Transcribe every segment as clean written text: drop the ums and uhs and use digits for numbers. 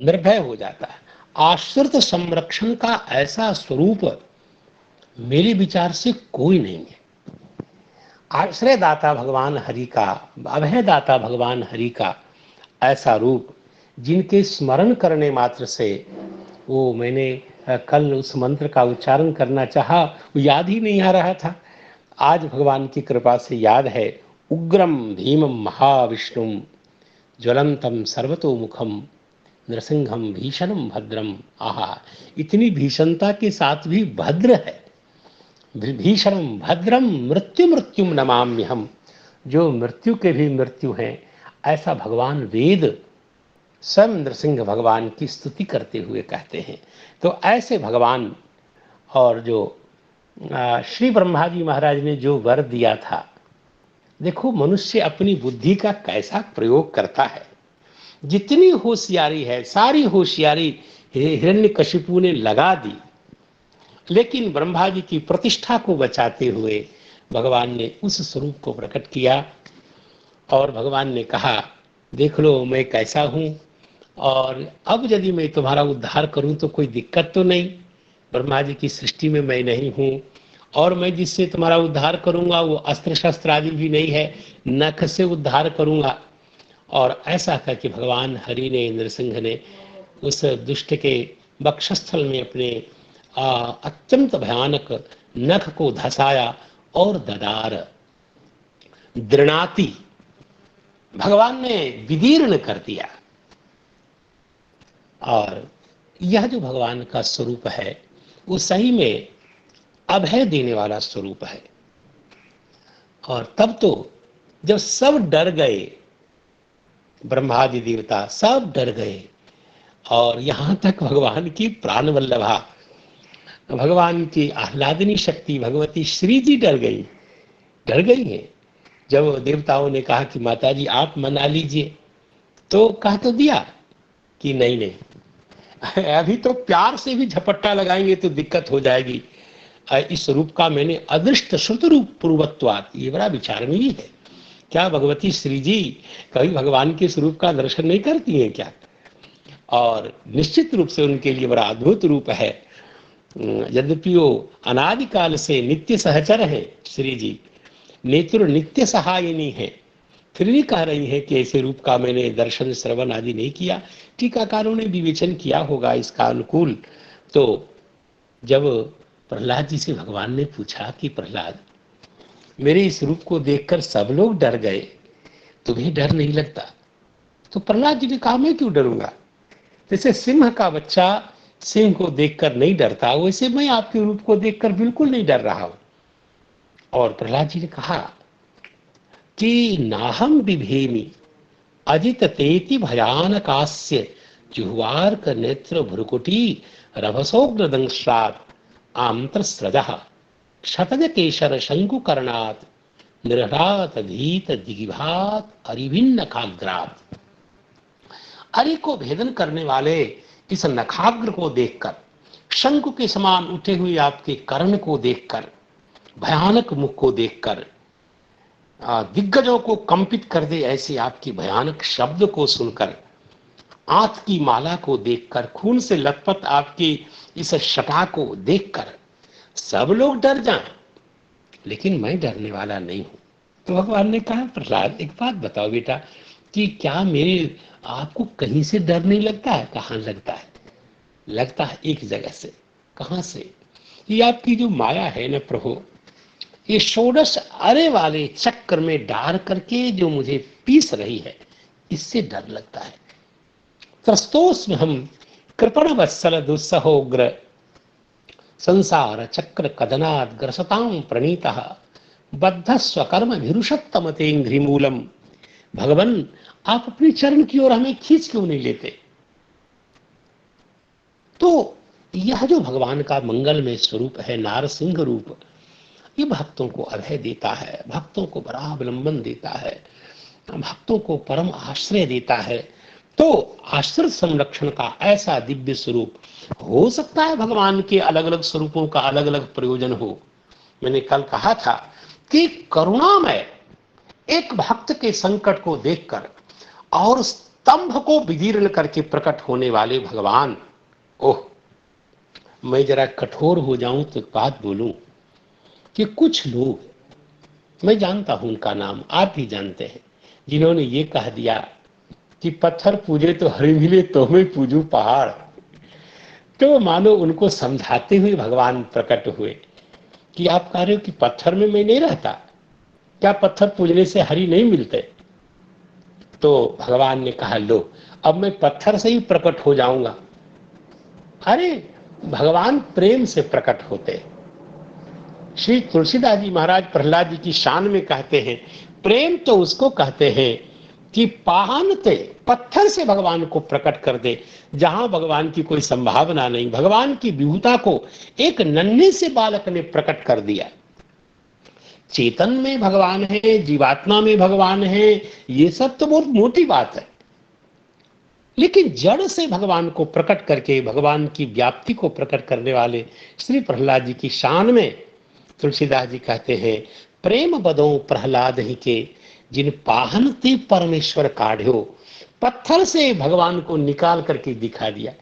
निर्भय हो जाता है। आश्रित संरक्षण का ऐसा स्वरूप मेरे विचार से कोई नहीं है। आश्रय दाता भगवान हरि का, अभय दाता भगवान हरि का ऐसा रूप, जिनके स्मरण करने मात्र से, वो मैंने कल उस मंत्र का उच्चारण करना चाहा, वो याद ही नहीं आ रहा था। आज भगवान की कृपा से याद है। उग्रम भीमम महाविष्णुम ज्वलंतम सर्वतोमुखम नृसिंहम भीषणम भद्रम। आहा, इतनी भीषणता के साथ भी भद्र है। भीषणम भद्रम मृत्यु मृत्युम नमाम्यहम, जो मृत्यु के भी मृत्यु हैं, ऐसा भगवान वेद स्वयं नृसिंह भगवान की स्तुति करते हुए कहते हैं। तो ऐसे भगवान, और जो श्री ब्रह्मा जी महाराज ने जो वर दिया था, देखो मनुष्य अपनी बुद्धि का कैसा प्रयोग करता है। जितनी होशियारी है, सारी होशियारी हिरण्यकशिपु ने लगा दी, लेकिन ब्रह्मा जी की प्रतिष्ठा को बचाते हुए भगवान ने उस स्वरूप को प्रकट किया। और भगवान ने कहा, देख लो मैं कैसा हूं, और अब यदि मैं तुम्हारा उद्धार करूं तो कोई दिक्कत तो नहीं। ब्रह्मा जी की सृष्टि में मैं नहीं हूं, और मैं जिससे तुम्हारा उद्धार करूंगा वो अस्त्र शस्त्र आदि भी नहीं है, नख से उद्धार करूंगा। और ऐसा करके भगवान हरि ने, नृसिंह ने उस दुष्ट के वक्षस्थल में अपने अत्यंत भयानक नख को धसाया और ददार दृणाति, भगवान ने विदीर्ण कर दिया। और यह जो भगवान का स्वरूप है, वो सही में अभय देने वाला स्वरूप है। और तब तो जब सब डर गए, ब्रह्मादि देवता सब डर गए, और यहां तक भगवान की प्राण वल्लभा, भगवान की आह्लादनी शक्ति भगवती श्री जी डर गई हैं। जब देवताओं ने कहा कि माता जी आप मना लीजिए, तो कह तो दिया कि नहीं नहीं, अभी तो प्यार से भी झपट्टा लगाएंगे तो दिक्कत हो जाएगी। इस रूप का मैंने अदृष्ट श्रुत रूप पूर्वत्वात, ये बड़ा विचारणीय है। क्या भगवती श्री जी कभी भगवान के स्वरूप का दर्शन नहीं करती हैं क्या? और निश्चित रूप से उनके लिए बड़ा अद्भुत रूप है। यद्यपि वो अनादिकाल से नित्य सहचर है श्री जी, नेत्र नित्य सहायिनी है, फिर भी कह रही है कि ऐसे रूप का मैंने दर्शन श्रवण आदि नहीं किया। टीकाकारों ने विवेचन किया होगा इसका अनुकूल। तो जब प्रहलाद जी से भगवान ने पूछा कि प्रहलाद, मेरे इस रूप को देखकर सब लोग डर गए, तुम्हें डर नहीं लगता? तो प्रहलाद जी ने कहा, मैं क्यों डरूंगा? जैसे सिंह का बच्चा सिंह को देखकर नहीं डरता, वैसे मैं आपके रूप को देखकर बिल्कुल नहीं डर रहा हूं। और प्रहलाद जी ने कहा कि नाहम बिभेमि अजित तेति भयानकास्य जुह्वार्क नेत्र भ्रुकुटी रभसोग्र दंशात आंतरस्रजः क्षतज केशर शंकुकर्णात् निर्घात धीत दिगिभात अरिभिन्न खाग्रात। अरि को भेदन करने वाले इस नखाग्र को देखकर, शंकु के समान उठे हुए आपके कर्ण को देखकर, भयानक मुख को देखकर, दिग्गजों को कंपित कर दे ऐसे आपकी भयानक शब्द को सुनकर, आंत की माला को देखकर, खून से लथपथ आपकी इस शटा को देखकर सब लोग डर जाएं, लेकिन मैं डरने वाला नहीं हूं। तो भगवान ने कहा, प्रहलाद एक बात बताओ बेटा, कि क्या मेरे आपको कहीं से डर नहीं लगता है? कहां लगता है? लगता है एक जगह से। कहां से? ये आपकी जो माया है ना प्रभु, ये षोडश अरे वाले चक्र में डाल करके जो मुझे पीस रही है, इससे डर लगता है। त्रस्तोस्म हम कृपण वत्सल दुस्सहोग्र संसार चक्र कदनाद ग्रसतां प्रणीतः बद्ध स्वकर्म विरुषत्तमते घ्रिमूलम। भगवान, आप अपने चरण की ओर हमें खींच क्यों नहीं लेते? तो यह जो भगवान का मंगलमय स्वरूप है, नारसिंह रूप, ये भक्तों को अभय देता है, भक्तों को बड़ा अवलंबन देता है, भक्तों को परम आश्रय देता है। तो आश्रित संरक्षण का ऐसा दिव्य स्वरूप हो सकता है। भगवान के अलग अलग स्वरूपों का अलग अलग प्रयोजन हो। मैंने कल कहा था कि करुणामय एक भक्त के संकट को देखकर और स्तंभ को विदीर्ण करके प्रकट होने वाले भगवान। ओह, मैं जरा कठोर हो जाऊं तो एक बात बोलूं कि कुछ लोग, मैं जानता हूं उनका नाम, आप भी जानते हैं, जिन्होंने ये कह दिया कि पत्थर पूजे तो हरि मिले तो मैं पूजू पहाड़। तो मानो उनको समझाते हुए भगवान प्रकट हुए कि आप कह रहे हो कि पत्थर में मैं नहीं रहता, क्या पत्थर पूजने से हरि नहीं मिलते? तो भगवान ने कहा, लो अब मैं पत्थर से ही प्रकट हो जाऊंगा। अरे, भगवान प्रेम से प्रकट होते। श्री तुलसीदास जी महाराज प्रहलाद जी की शान में कहते हैं, प्रेम तो उसको कहते हैं कि पाहनते पत्थर से भगवान को प्रकट कर दे, जहां भगवान की कोई संभावना नहीं। भगवान की विभूता को एक नन्हे से बालक ने प्रकट कर दिया। चेतन में भगवान है, जीवात्मा में भगवान है, ये सब तो बहुत मोटी बात है, लेकिन जड़ से भगवान को प्रकट करके भगवान की व्याप्ति को प्रकट करने वाले श्री प्रहलाद जी की शान में तुलसीदास जी कहते हैं, प्रेम बदो प्रहलाद ही के जिन पाहन ते परमेश्वर काढ़ो। पत्थर से भगवान को निकाल करके दिखा दिया।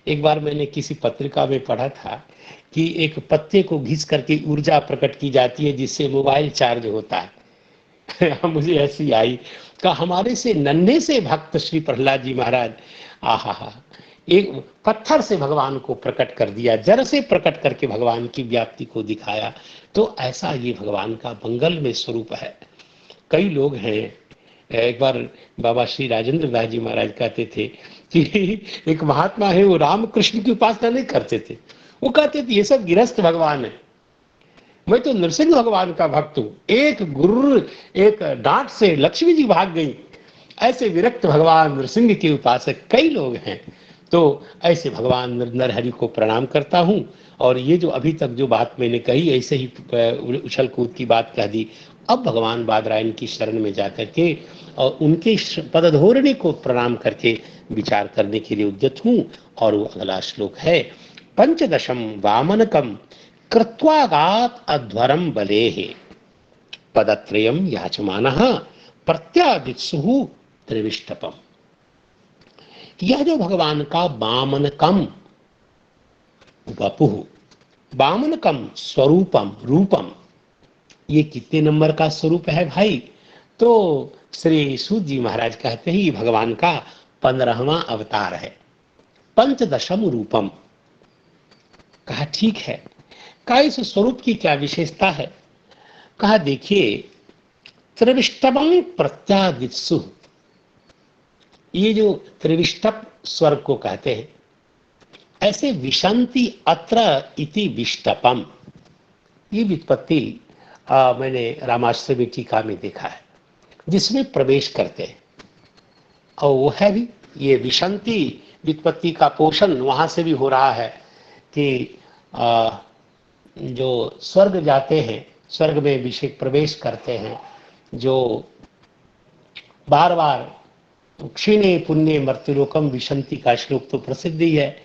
एक बार मैंने किसी पत्रिका में पढ़ा था कि एक पत्ते को घिस करके ऊर्जा प्रकट की जाती है जिससे मोबाइल चार्ज होता है। मुझे ऐसी आई का हमारे से नन्हे से भक्त श्री प्रहलाद जी महाराज, आहा, एक पत्थर से भगवान को प्रकट कर दिया, जड़ से प्रकट करके भगवान की व्याप्ति को दिखाया। तो ऐसा ये भगवान का मंगल में स्वरूप है। कई लोग हैं, एक बार बाबा श्री राजेंद्र दास जी महाराज कहते थे कि एक महात्मा है, वो रामकृष्ण की उपासना नहीं करते थे, वो कहते थे ये सब गृहस्थ भगवान है, मैं तो नरसिंह भगवान का भक्त हूं। एक गुरु एक डांट से लक्ष्मी जी भाग गई। ऐसे विरक्त भगवान नरसिंह के उपासक कई लोग हैं। तो ऐसे भगवान नरहरि को प्रणाम करता हूं। और ये जो अभी तक जो बात मैंने कही, ऐसे ही उछल कूद की बात कह दी। अब भगवान बादरायण की शरण में जाकर के और उनके पदधोरणी को प्रणाम करके विचार करने के लिए उद्यत हूं। और वो अगला श्लोक है, पंचदशम वामनकम कृत्वागात अध्वरम बलेः पदत्रयम याचमानः प्रत्यादित्सुः त्रिविष्टपम। यह जो भगवान का वामनकम वपुः, वामनकम स्वरूपम रूपम, ये कितने नंबर का स्वरूप है भाई? तो श्री सूत जी महाराज कहते हैं ये भगवान का 15वां अवतार है। पंचदशम रूपम, कहा ठीक है, कहा इस स्वरूप की क्या विशेषता है? कहा देखिए, त्रिविष्टपम प्रत्यादित्सु, ये जो त्रिविष्टप स्वर्ग को कहते हैं, ऐसे विशंति अत्र इति विष्टपम, ये व्युत्पत्ति मैंने रामाश्रमी टीका में देखा है, जिसमें प्रवेश करते हैं। और वो है भी ये विशंति व्युत्पत्ति का पोषण वहां से भी हो रहा है कि जो स्वर्ग जाते हैं, स्वर्ग में विषय प्रवेश करते हैं, जो बार बार क्षीणे पुण्य मर्त्युलोकम विशंति का श्लोक तो प्रसिद्ध ही है।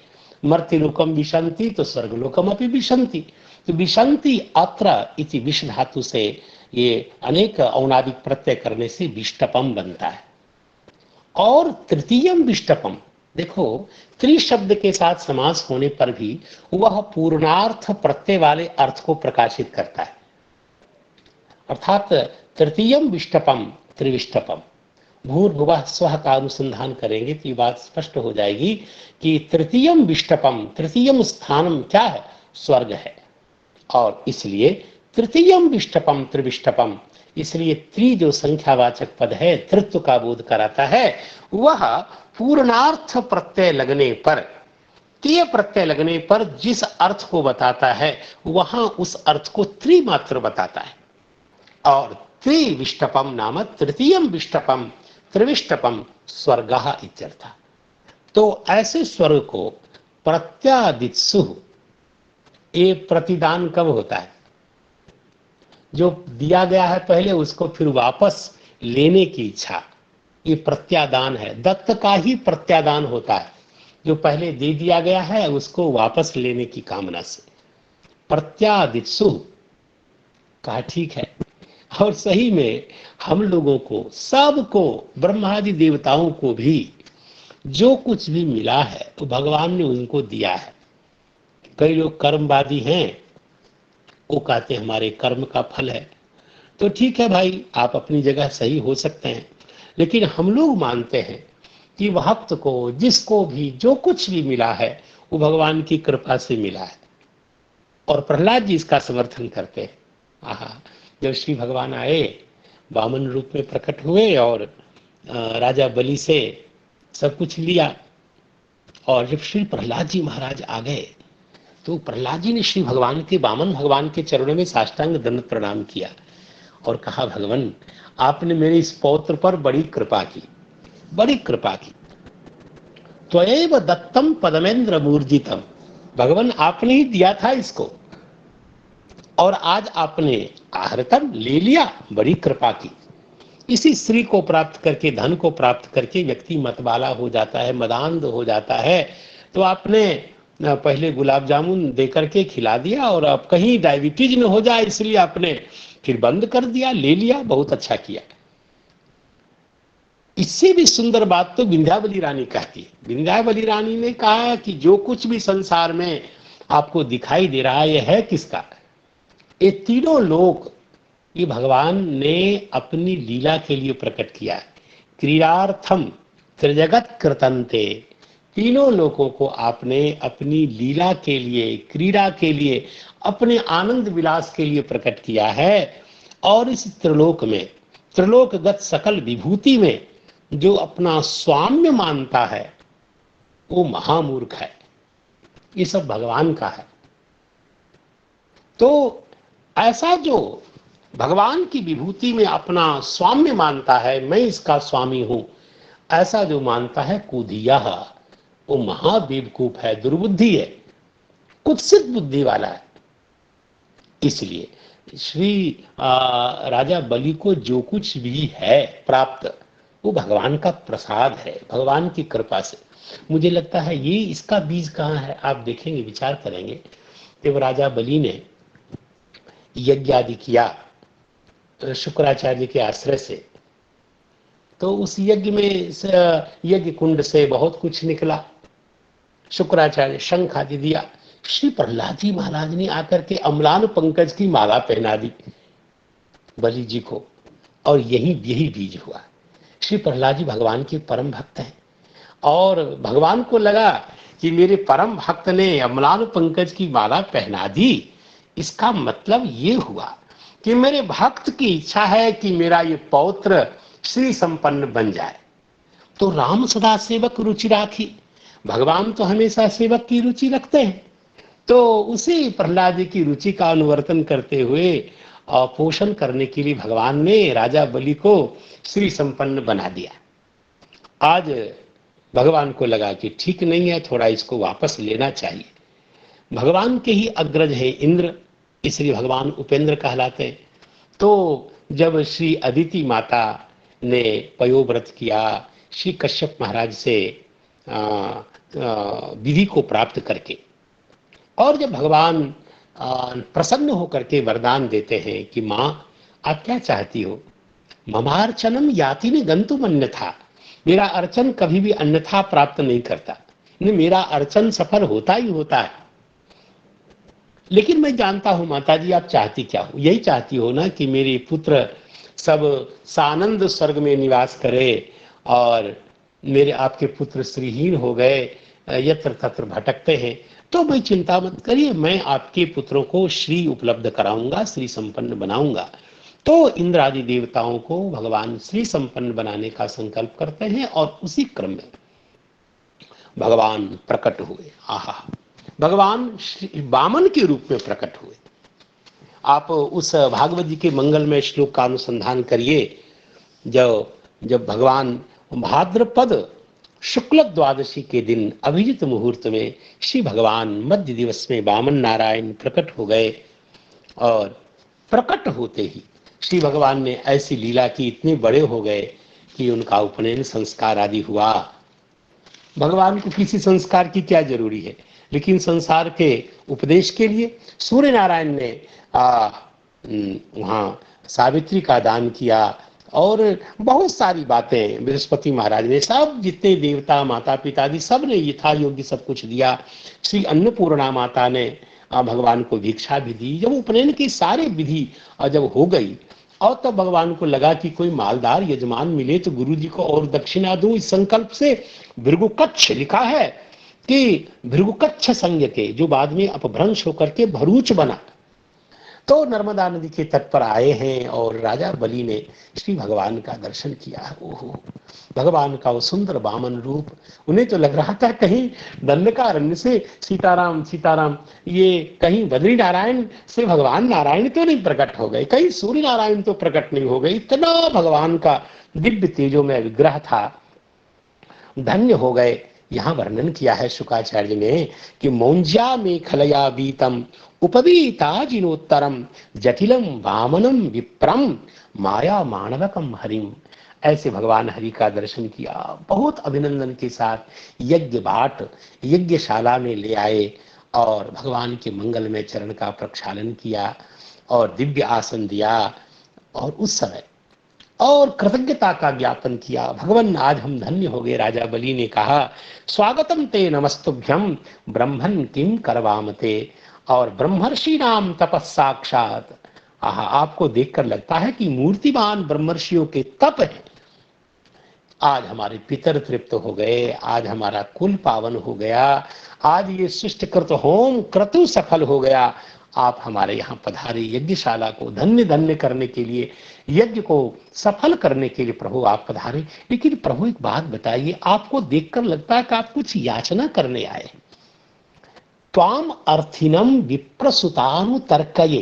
मर्त्युलोकम विशंति तो स्वर्गलोकम अपि विशंति। तो विशंति अत्र इति विष धातु से ये अनेक औनादिक प्रत्यय करने से विष्टपम बनता है। और तृतीयम विष्टपम, देखो त्रिशब्द के साथ समास होने पर भी वह पूर्णार्थ प्रत्यय वाले अर्थ को प्रकाशित करता है। अर्थात तृतीयम विष्टपम त्रिविष्टपम, भूर्भुवः स्वः का अनुसंधान करेंगे तो ये बात स्पष्ट हो जाएगी कि तृतीयम विष्टपम, तृतीयम स्थानम क्या है? स्वर्ग है। और इसलिए तृतीयम विष्टपम त्रिविष्टपम, इसलिए त्रि जो संख्यावाचक पद है, तृत्व का बोध कराता है, वह पूर्णार्थ प्रत्यय लगने पर, त्रिय प्रत्यय लगने पर जिस अर्थ को बताता है वहां उस अर्थ को त्रिमात्र बताता है। और त्रिविष्टपम नाम तृतीयम विष्टपम त्रिविष्टपम स्वर्गः इत्यर्थ। तो ऐसे स्वर्ग को प्रत्यादित्सु, ये प्रतिदान कब होता है? जो दिया गया है पहले उसको फिर वापस लेने की इच्छा, ये प्रत्यादान है। दत्त का ही प्रत्यादान होता है, जो पहले दे दिया गया है उसको वापस लेने की कामना से। प्रत्यादित्सु, कहा ठीक है। और सही में हम लोगों को, सबको, ब्रह्मादि देवताओं को भी जो कुछ भी मिला है वो भगवान ने उनको दिया है। कई लोग कर्मवादी हैं, वो कहते हैं हमारे कर्म का फल है। तो ठीक है भाई, आप अपनी जगह सही हो सकते हैं, लेकिन हम लोग मानते हैं कि भक्त को जिसको भी जो कुछ भी मिला है वो भगवान की कृपा से मिला है। और प्रहलाद जी इसका समर्थन करते हैं। आहा, जब श्री भगवान आए, वामन रूप में प्रकट हुए और राजा बलि से सब कुछ लिया, और जब श्री प्रहलाद जी महाराज आ गए तो प्रहलाद जी ने श्री भगवान के, वामन भगवान के चरणों में साष्टांग दंड प्रणाम किया और कहा, भगवान आपने मेरे इस पौत्र पर बड़ी कृपा की, बड़ी कृपा की। त्वयैव दत्तम पदमेंद्र मूर्जितम, भगवान आपने ही दिया था इसको और आज आपने आहृतम ले लिया, बड़ी कृपा की। इसी श्री को प्राप्त करके, धन को प्राप्त करके व्यक्ति मतवाला हो जाता है, मदान्ध हो जाता है। तो आपने पहले गुलाब जामुन दे करके खिला दिया और अब कहीं डायबिटीज न हो जाए इसलिए आपने फिर बंद कर दिया, ले लिया, बहुत अच्छा किया। इससे भी सुंदर बात तो विंध्यावली रानी कहती है। विंध्यावली रानी ने कहा कि जो कुछ भी संसार में आपको दिखाई दे रहा है, यह है किसका? ये तीनों लोक ये भगवान ने अपनी लीला के लिए प्रकट किया है। क्रीडार्थम त्रिजगत कृतंते, तीनों लोगों को आपने अपनी लीला के लिए, क्रीड़ा के लिए, अपने आनंद विलास के लिए प्रकट किया है। और इस त्रिलोक में, त्रिलोकगत सकल विभूति में जो अपना स्वाम्य मानता है वो महामूर्ख है। ये सब भगवान का है। तो ऐसा जो भगवान की विभूति में अपना स्वाम्य मानता है, मैं इसका स्वामी हूं, ऐसा जो मानता है कूदिया, वो महाबेवकूफ है, दुर्बुद्धि है, कुत्सित बुद्धि वाला है। इसलिए श्री राजा बलि को जो कुछ भी है प्राप्त, वो भगवान का प्रसाद है, भगवान की कृपा से। मुझे लगता है ये इसका बीज कहाँ है, आप देखेंगे, विचार करेंगे। जब राजा बलि ने यज्ञ आदि किया शुक्राचार्य के आश्रय से, तो उस यज्ञ में, यज्ञ कुंड से बहुत कुछ निकला। शुक्राचार्य शंख आदि दिया। श्री प्रहलाद जी महाराज ने आकर के अम्लान पंकज की माला पहना दी बलि जी को, और यही यही बीज हुआ। श्री प्रहलाद जी भगवान के परम भक्त हैं, और भगवान को लगा कि मेरे परम भक्त ने अम्लान पंकज की माला पहना दी, इसका मतलब ये हुआ कि मेरे भक्त की इच्छा है कि मेरा ये पौत्र श्री संपन्न बन जाए। तो राम सदा सेवक रुचि राखी, भगवान तो हमेशा सेवक की रुचि रखते हैं। तो उसी प्रहलाद जी की रुचि का अनुवर्तन करते हुए और पोषण करने के लिए भगवान ने राजा बलि को श्री संपन्न बना दिया। आज भगवान को लगा कि ठीक नहीं है, थोड़ा इसको वापस लेना चाहिए। भगवान के ही अग्रज है इंद्र, इसलिए भगवान उपेंद्र कहलाते हैं। तो जब श्री अदिति माता ने पयोव्रत किया, श्री कश्यप महाराज से विधि को प्राप्त करके, और जब भगवान प्रसन्न होकर के वरदान देते हैं कि माँ आप क्या चाहती हो, ममार्चनम याति ने गंतुम अन्यथा, मेरा अर्चन कभी भी अन्यथा प्राप्त नहीं करता, मेरा अर्चन सफल होता ही होता है। लेकिन मैं जानता हूं माता जी आप चाहती क्या हो, यही चाहती हो ना कि मेरे पुत्र सब सानंद स्वर्ग में निवास करे, और मेरे आपके पुत्र श्रीहीन हो गए, यत्र तत्र भटकते हैं। तो भाई चिंता मत करिए, मैं आपके पुत्रों को श्री उपलब्ध कराऊंगा, श्री संपन्न बनाऊंगा। तो इंद्र आदि देवताओं को भगवान श्री संपन्न बनाने का संकल्प करते हैं, और उसी क्रम में भगवान प्रकट हुए। आहा, भगवान वामन के रूप में प्रकट हुए। आप उस भागवत जी के मंगलमय श्लोक का अनुसंधान करिए। जब भगवान भाद्रपद शुक्ल द्वादशी के दिन अभिजित मुहूर्त में श्री भगवान मध्य दिवस में वामन नारायण प्रकट हो गए, और प्रकट होते ही श्री भगवान ने ऐसी लीला की, इतने बड़े हो गए कि उनका उपनयन संस्कार आदि हुआ। भगवान को किसी संस्कार की क्या जरूरी है, लेकिन संसार के उपदेश के लिए सूर्य नारायण ने वहाँ सावित्री का दान किया, और बहुत सारी बातें बृहस्पति महाराज ने, सब जितने देवता माता पिता जी सब ने यथा योग्य सब कुछ दिया। श्री अन्नपूर्णा माता ने भगवान को भिक्षा भी दी। जब उपनयन की सारी विधि जब हो गई और तब भगवान को लगा कि कोई मालदार यजमान मिले तो गुरु जी को और दक्षिणा दूं, इस संकल्प से भृगुकच्छ लिखा है कि भृगुकच्छ संज्ञ के, जो बाद में अपभ्रंश होकर के भरूच बना, तो नर्मदा नदी के तट पर आए हैं और राजा बलि ने श्री भगवान का दर्शन किया। ओहो, भगवान का वो सुंदर वामन रूप, उन्हें तो लग रहा था कहीं दंडकारण्य से सीताराम सीताराम, ये कहीं बद्री नारायण से भगवान नारायण तो नहीं प्रकट हो गए, कहीं सूर्य नारायण तो प्रकट नहीं हो गए। इतना भगवान का दिव्य तेजो में विग्रह था, धन्य हो गए। यहाँ वर्णन किया है शुकाचार्य ने कि मौंज्या में खलया बीतम उपवीता जिनोत्तरम जटिलम वामनम विप्रम माया मानवकम हरिम। ऐसे भगवान हरि का दर्शन किया, बहुत अभिनंदन के साथ यज्ञ बाट यज्ञशाला में ले आए और भगवान के मंगल में चरण का प्रक्षालन किया और दिव्य आसन दिया और उस समय और कृतज्ञता का ज्ञापन किया। भगवान आज हम धन्य हो गए। राजा बलि ने कहा स्वागतम ते नमस्तुभ्यम ब्रह्मन किम करवामते, और ब्रह्मर्षि नाम तपस्साक्षात। आपको देखकर लगता है कि मूर्तिमान ब्रह्मर्षियों के तप है। आज हमारे पितर तृप्त हो गए, आज हमारा कुल पावन हो गया, आज ये सृष्टिकृत होम क्रतु सफल हो गया। आप हमारे यहाँ पधारे यज्ञशाला को धन्य धन्य करने के लिए, यज्ञ को सफल करने के लिए प्रभु आप पधारे। लेकिन प्रभु एक बात बताइए, आपको देखकर लगता है कि आप कुछ याचना करने आए। त्वाम अर्थिनम विप्रसुतानु तर्कये,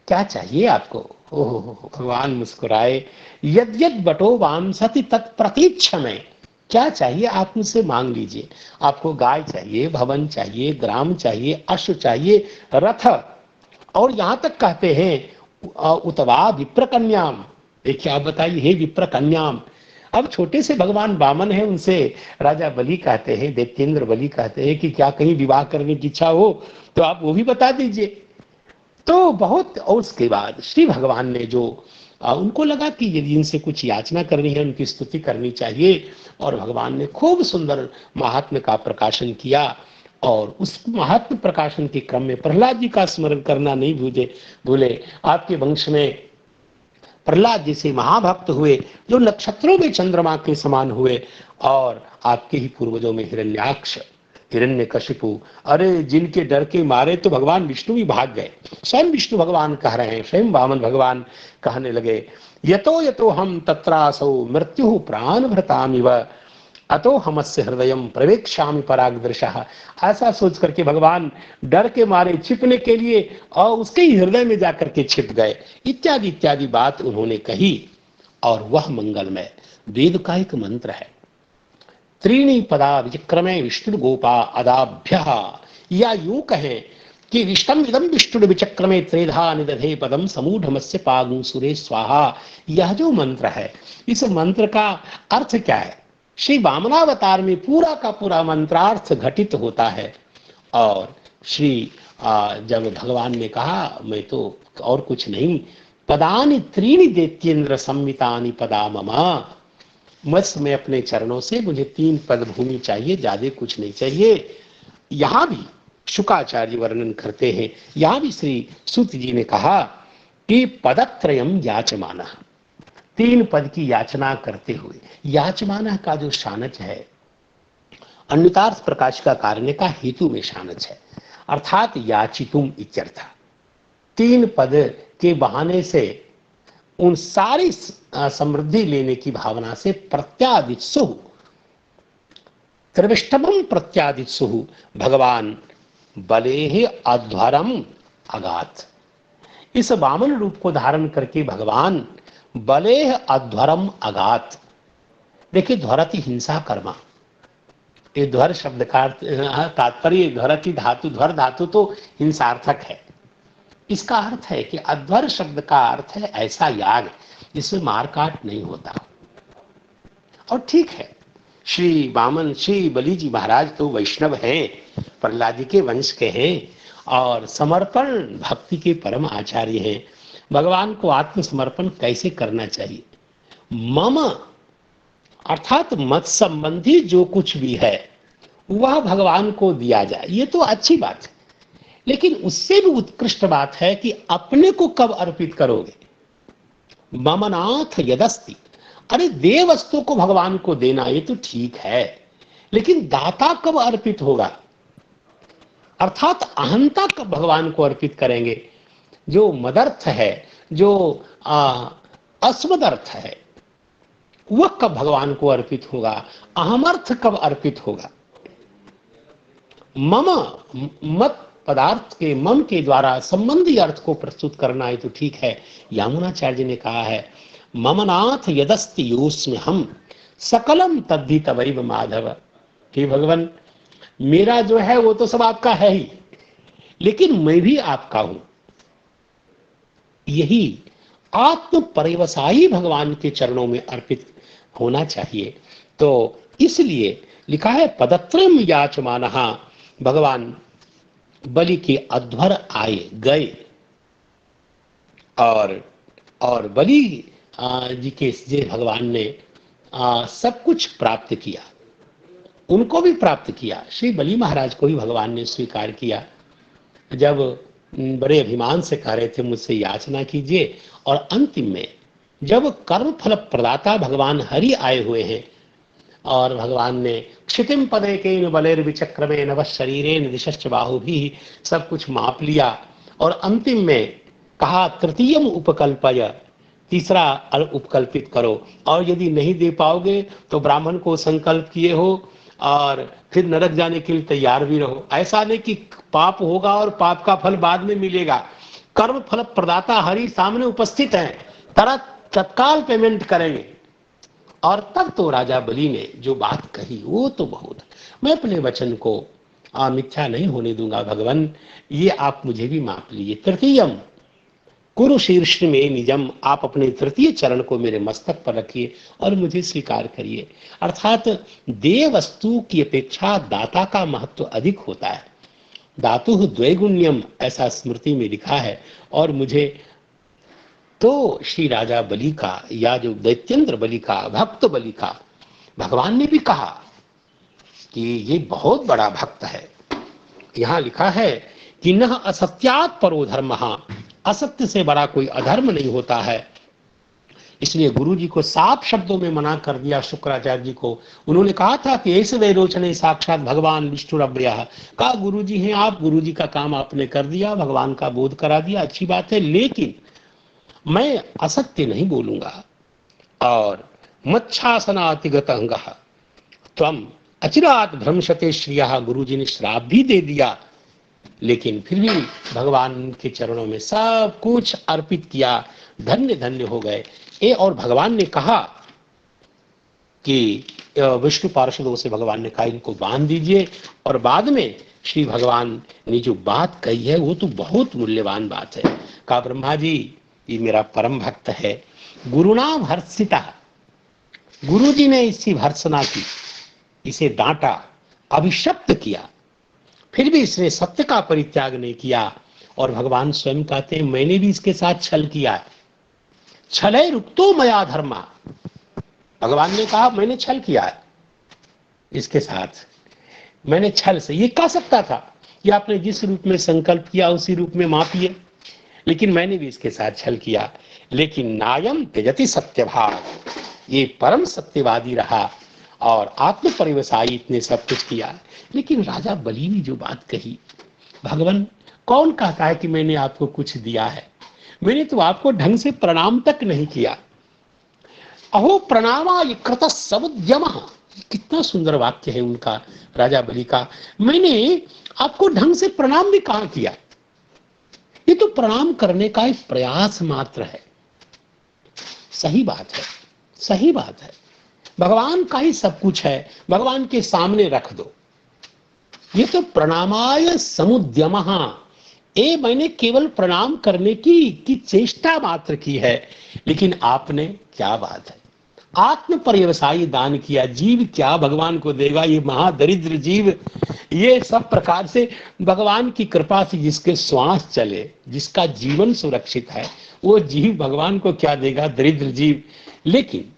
क्या चाहिए आपको? ओहो भगवान मुस्कुराए। यद यद बटो वांसति तत्प्रतीच्छ में, क्या चाहिए आप मुझसे मांग लीजिए। आपको गाय चाहिए, भवन चाहिए, ग्राम चाहिए, अश्व चाहिए, रथ, और यहां तक कहते हैं उतवा विप्रकन्याम। देखिए आप बताइए, हे विप्रकन्याम। अब छोटे से भगवान वामन है, उनसे राजा बलि कहते हैं, दैत्येंद्र बलि कहते हैं कि क्या कहीं विवाह करने की इच्छा हो तो आप वो भी बता दीजिए। तो बहुत, और उसके बाद श्री भगवान ने जो उनको लगा कि यदि इनसे कुछ याचना करनी है, उनकी स्तुति करनी चाहिए, और भगवान ने खूब सुंदर महात्म्य का प्रकाशन किया। और उस महात्म्य प्रकाशन के क्रम में प्रहलाद जी का स्मरण करना नहीं भूले। आपके वंश में प्रहलाद जैसे महाभक्त हुए जो नक्षत्रों में चंद्रमा के समान हुए, और आपके ही पूर्वजों में हिरण्याक्ष, हिरण्यकशिपु, अरे जिनके डर के मारे तो भगवान विष्णु भी भाग गए। स्वयं विष्णु भगवान कह रहे हैं, स्वयं वामन भगवान कहने लगे यतो यतो हम तत्रासौ मृत्यु प्राण भृतामिव अतो हमस्य हृदयम प्रवेक्ष्यामि परागदृशः। ऐसा सोच करके भगवान डर के मारे छिपने के लिए और उसके ही हृदय में जाकर के छिप गए, इत्यादि इत्यादि बात उन्होंने कही। और वह मंगलमय वेद का एक मंत्र है, त्रीणी पदा विचक्रमे विष्णु गोपा अदाभ्य, या यूं कहें कि विष्टम इदम विष्णु विचक्रमे त्रेधा निदधे पदम समूढ़मस्य पागु सुरे स्वाहा। यह जो मंत्र है, इस मंत्र का अर्थ क्या है? श्री वामनावतार में पूरा का पूरा मंत्रार्थ घटित होता है। और श्री जब भगवान ने कहा मैं तो और कुछ नहीं, पदानि त्रीणि दैत्येंद्र संमितानि पदा ममा, बस मैं अपने चरणों से, मुझे 3 पद भूमि चाहिए, ज्यादा कुछ नहीं चाहिए। यहां भी शुकाचार्य वर्णन करते हैं, यहां भी श्री सूत जी ने कहा कि पदत्रयम याचमानः, 3 पद की याचना करते हुए। याचमानः का जो शानच है, अन्यतार्थ प्रकाश का कारण का हेतु में शानच है, अर्थात याचितुम इत्यर्थ। 3 पद के बहाने से उन सारी समृद्धि लेने की भावना से प्रत्यादित्सु, त्रिविष्टभम प्रत्यादित्सु, भगवान बलेहि अध्वरम अगात। इस वामन रूप को धारण करके भगवान बलेह अध्वरम अगात। देखिए ध्वरति हिंसा कर्मा, ये ध्वर शब्द का तात्पर्य, ध्वरति धातु, ध्वर धातु तो हिंसार्थक है। इसका अर्थ है कि अध्वर शब्द का अर्थ है ऐसा याग जिसमें मारकाट नहीं होता। और ठीक है, श्री वामन, श्री बलि जी महाराज तो वैष्णव हैं, प्रहलाद जी के वंश के हैं और समर्पण भक्ति के परम आचार्य हैं। भगवान को आत्मसमर्पण कैसे करना चाहिए। मम अर्थात मत संबंधी जो कुछ भी है वह भगवान को दिया जाए, ये तो अच्छी बात है, लेकिन उससे भी उत्कृष्ट बात है कि अपने को कब अर्पित करोगे। ममनाथ यदस्ति, अरे दे वस्तु को भगवान को देना ये तो ठीक है, लेकिन दाता कब अर्पित होगा, अर्थात अहंता कब भगवान को अर्पित करेंगे। जो मदर्थ है, जो अस्मदर्थ है, वह कब भगवान को अर्पित होगा, अहमर्थ कब अर्पित होगा। मम मत पदार्थ के मम के द्वारा संबंधी अर्थ को प्रस्तुत करना है तो ठीक है। यामुनाचार्य ने कहा है ममनाथ यदस्ति योस्मि हम सकलम तद्धि तवैव माधव। हे भगवान, मेरा जो है वो तो सब आपका है ही, लेकिन मैं भी आपका हूं। यही आत्म परिवसायी भगवान के चरणों में अर्पित होना चाहिए। तो इसलिए लिखा है पदत्रम याचमानः, भगवान बलि के अध्वर आए गए और बलि जी के जे भगवान ने सब कुछ प्राप्त किया, उनको भी प्राप्त किया। श्री बलि महाराज को भी भगवान ने स्वीकार किया। जब बड़े अभिमान से कह रहे थे मुझसे याचना कीजिए, और अंतिम में जब कर्म फल प्रदाता भगवान हरि आए हुए हैं और भगवान ने क्षितिम पदे के बलेर विचक्रमे नव शरीरे दिशश्च बाहु भी सब कुछ माप लिया, और अंतिम में कहा तृतीयम उपकल्पय, तीसरा उपकल्पित करो, और यदि नहीं दे पाओगे तो ब्राह्मण को संकल्प किए हो और फिर नरक जाने के लिए तैयार भी रहो। ऐसा नहीं कि पाप होगा और पाप का फल बाद में मिलेगा। कर्म फल प्रदाता हरि सामने उपस्थित हैं, तत्काल पेमेंट करेंगे। और तब तो राजा बलि ने जो बात कही वो तो बहुत, मैं अपने वचन को मिथ्या नहीं होने दूंगा भगवान, ये आप मुझे भी माप लीजिए। तृतीयम कुरु शीर्ष में निजम, आप अपने तृतीय चरण को मेरे मस्तक पर रखिए और मुझे स्वीकार करिए। अर्थात दे वस्तु की अपेक्षा दाता का महत्व अधिक होता है। दातु द्वैगुण्यम, ऐसा स्मृति में लिखा है। और मुझे तो श्री राजा बलि का या जो दैत्येंद्र बलि का, भक्त बलि का, भगवान ने भी कहा कि ये बहुत बड़ा भक्त है। यहां लिखा है कि न असत्यात् परो धर्मः, असत्य से बड़ा कोई अधर्म नहीं होता है। इसलिए गुरु जी को साफ शब्दों में मना कर दिया शुक्राचार्य जी को। उन्होंने कहा था कि ऐसे वैरोचने साक्षात भगवान विष्णुरव्यः, कहा गुरु जी हैं आप, गुरु जी का काम आपने कर दिया, भगवान का बोध करा दिया, अच्छी बात है, लेकिन मैं असत्य नहीं बोलूंगा। और मच्छासनातिगत अंगः त्वम अचिरात भ्रंशते श्रियः, गुरु जी ने श्राप भी दे दिया, लेकिन फिर भी भगवान के चरणों में सब कुछ अर्पित किया, धन्य धन्य हो गए। और भगवान ने कहा कि विष्णु पार्षदों से भगवान ने कहा इनको बांध दीजिए। और बाद में श्री भगवान ने जो बात कही है वो तो बहुत मूल्यवान बात है। कहा ब्रह्मा जी ये मेरा परम भक्त है, गुरुनाम हर्षिता, गुरु जी ने इसकी भर्त्सना की, इसे डांटा, अभिशप्त किया, फिर भी इसने सत्य का परित्याग नहीं किया। और भगवान स्वयं कहते हैं मैंने भी इसके साथ छल किया है, छले रुक्तो मया धर्मा, भगवान ने कहा मैंने छल किया है इसके साथ, मैंने छल से, ये कह सकता था कि आपने जिस रूप में संकल्प किया उसी रूप में मापिए, लेकिन मैंने भी इसके साथ छल किया। लेकिन नायम त्यजति सत्यभाग, ये परम सत्यवादी रहा और आत्म परिवसायी, इतने सब कुछ किया। लेकिन राजा बलि ने जो बात कही, भगवान कौन कहता है कि मैंने आपको कुछ दिया है, मैंने तो आपको ढंग से प्रणाम तक नहीं किया। अहो प्रणामा कृत समुद्यमः, कितना सुंदर वाक्य है उनका, राजा बलि का, मैंने आपको ढंग से प्रणाम भी कहां किया, ये तो प्रणाम करने का एक प्रयास मात्र है। सही बात है, सही बात है, भगवान का ही सब कुछ है, भगवान के सामने रख दो। ये तो प्रणामाय समुद्यमः, ये मैंने केवल प्रणाम करने की चेष्टा मात्र की है। लेकिन आपने, क्या बात है, आत्म पर्यवसायी दान किया। जीव क्या भगवान को देगा, ये महादरिद्र जीव, ये सब प्रकार से भगवान की कृपा से जिसके श्वास चले, जिसका जीवन सुरक्षित है, वो जीव भगवान को क्या देगा, दरिद्र जीव। लेकिन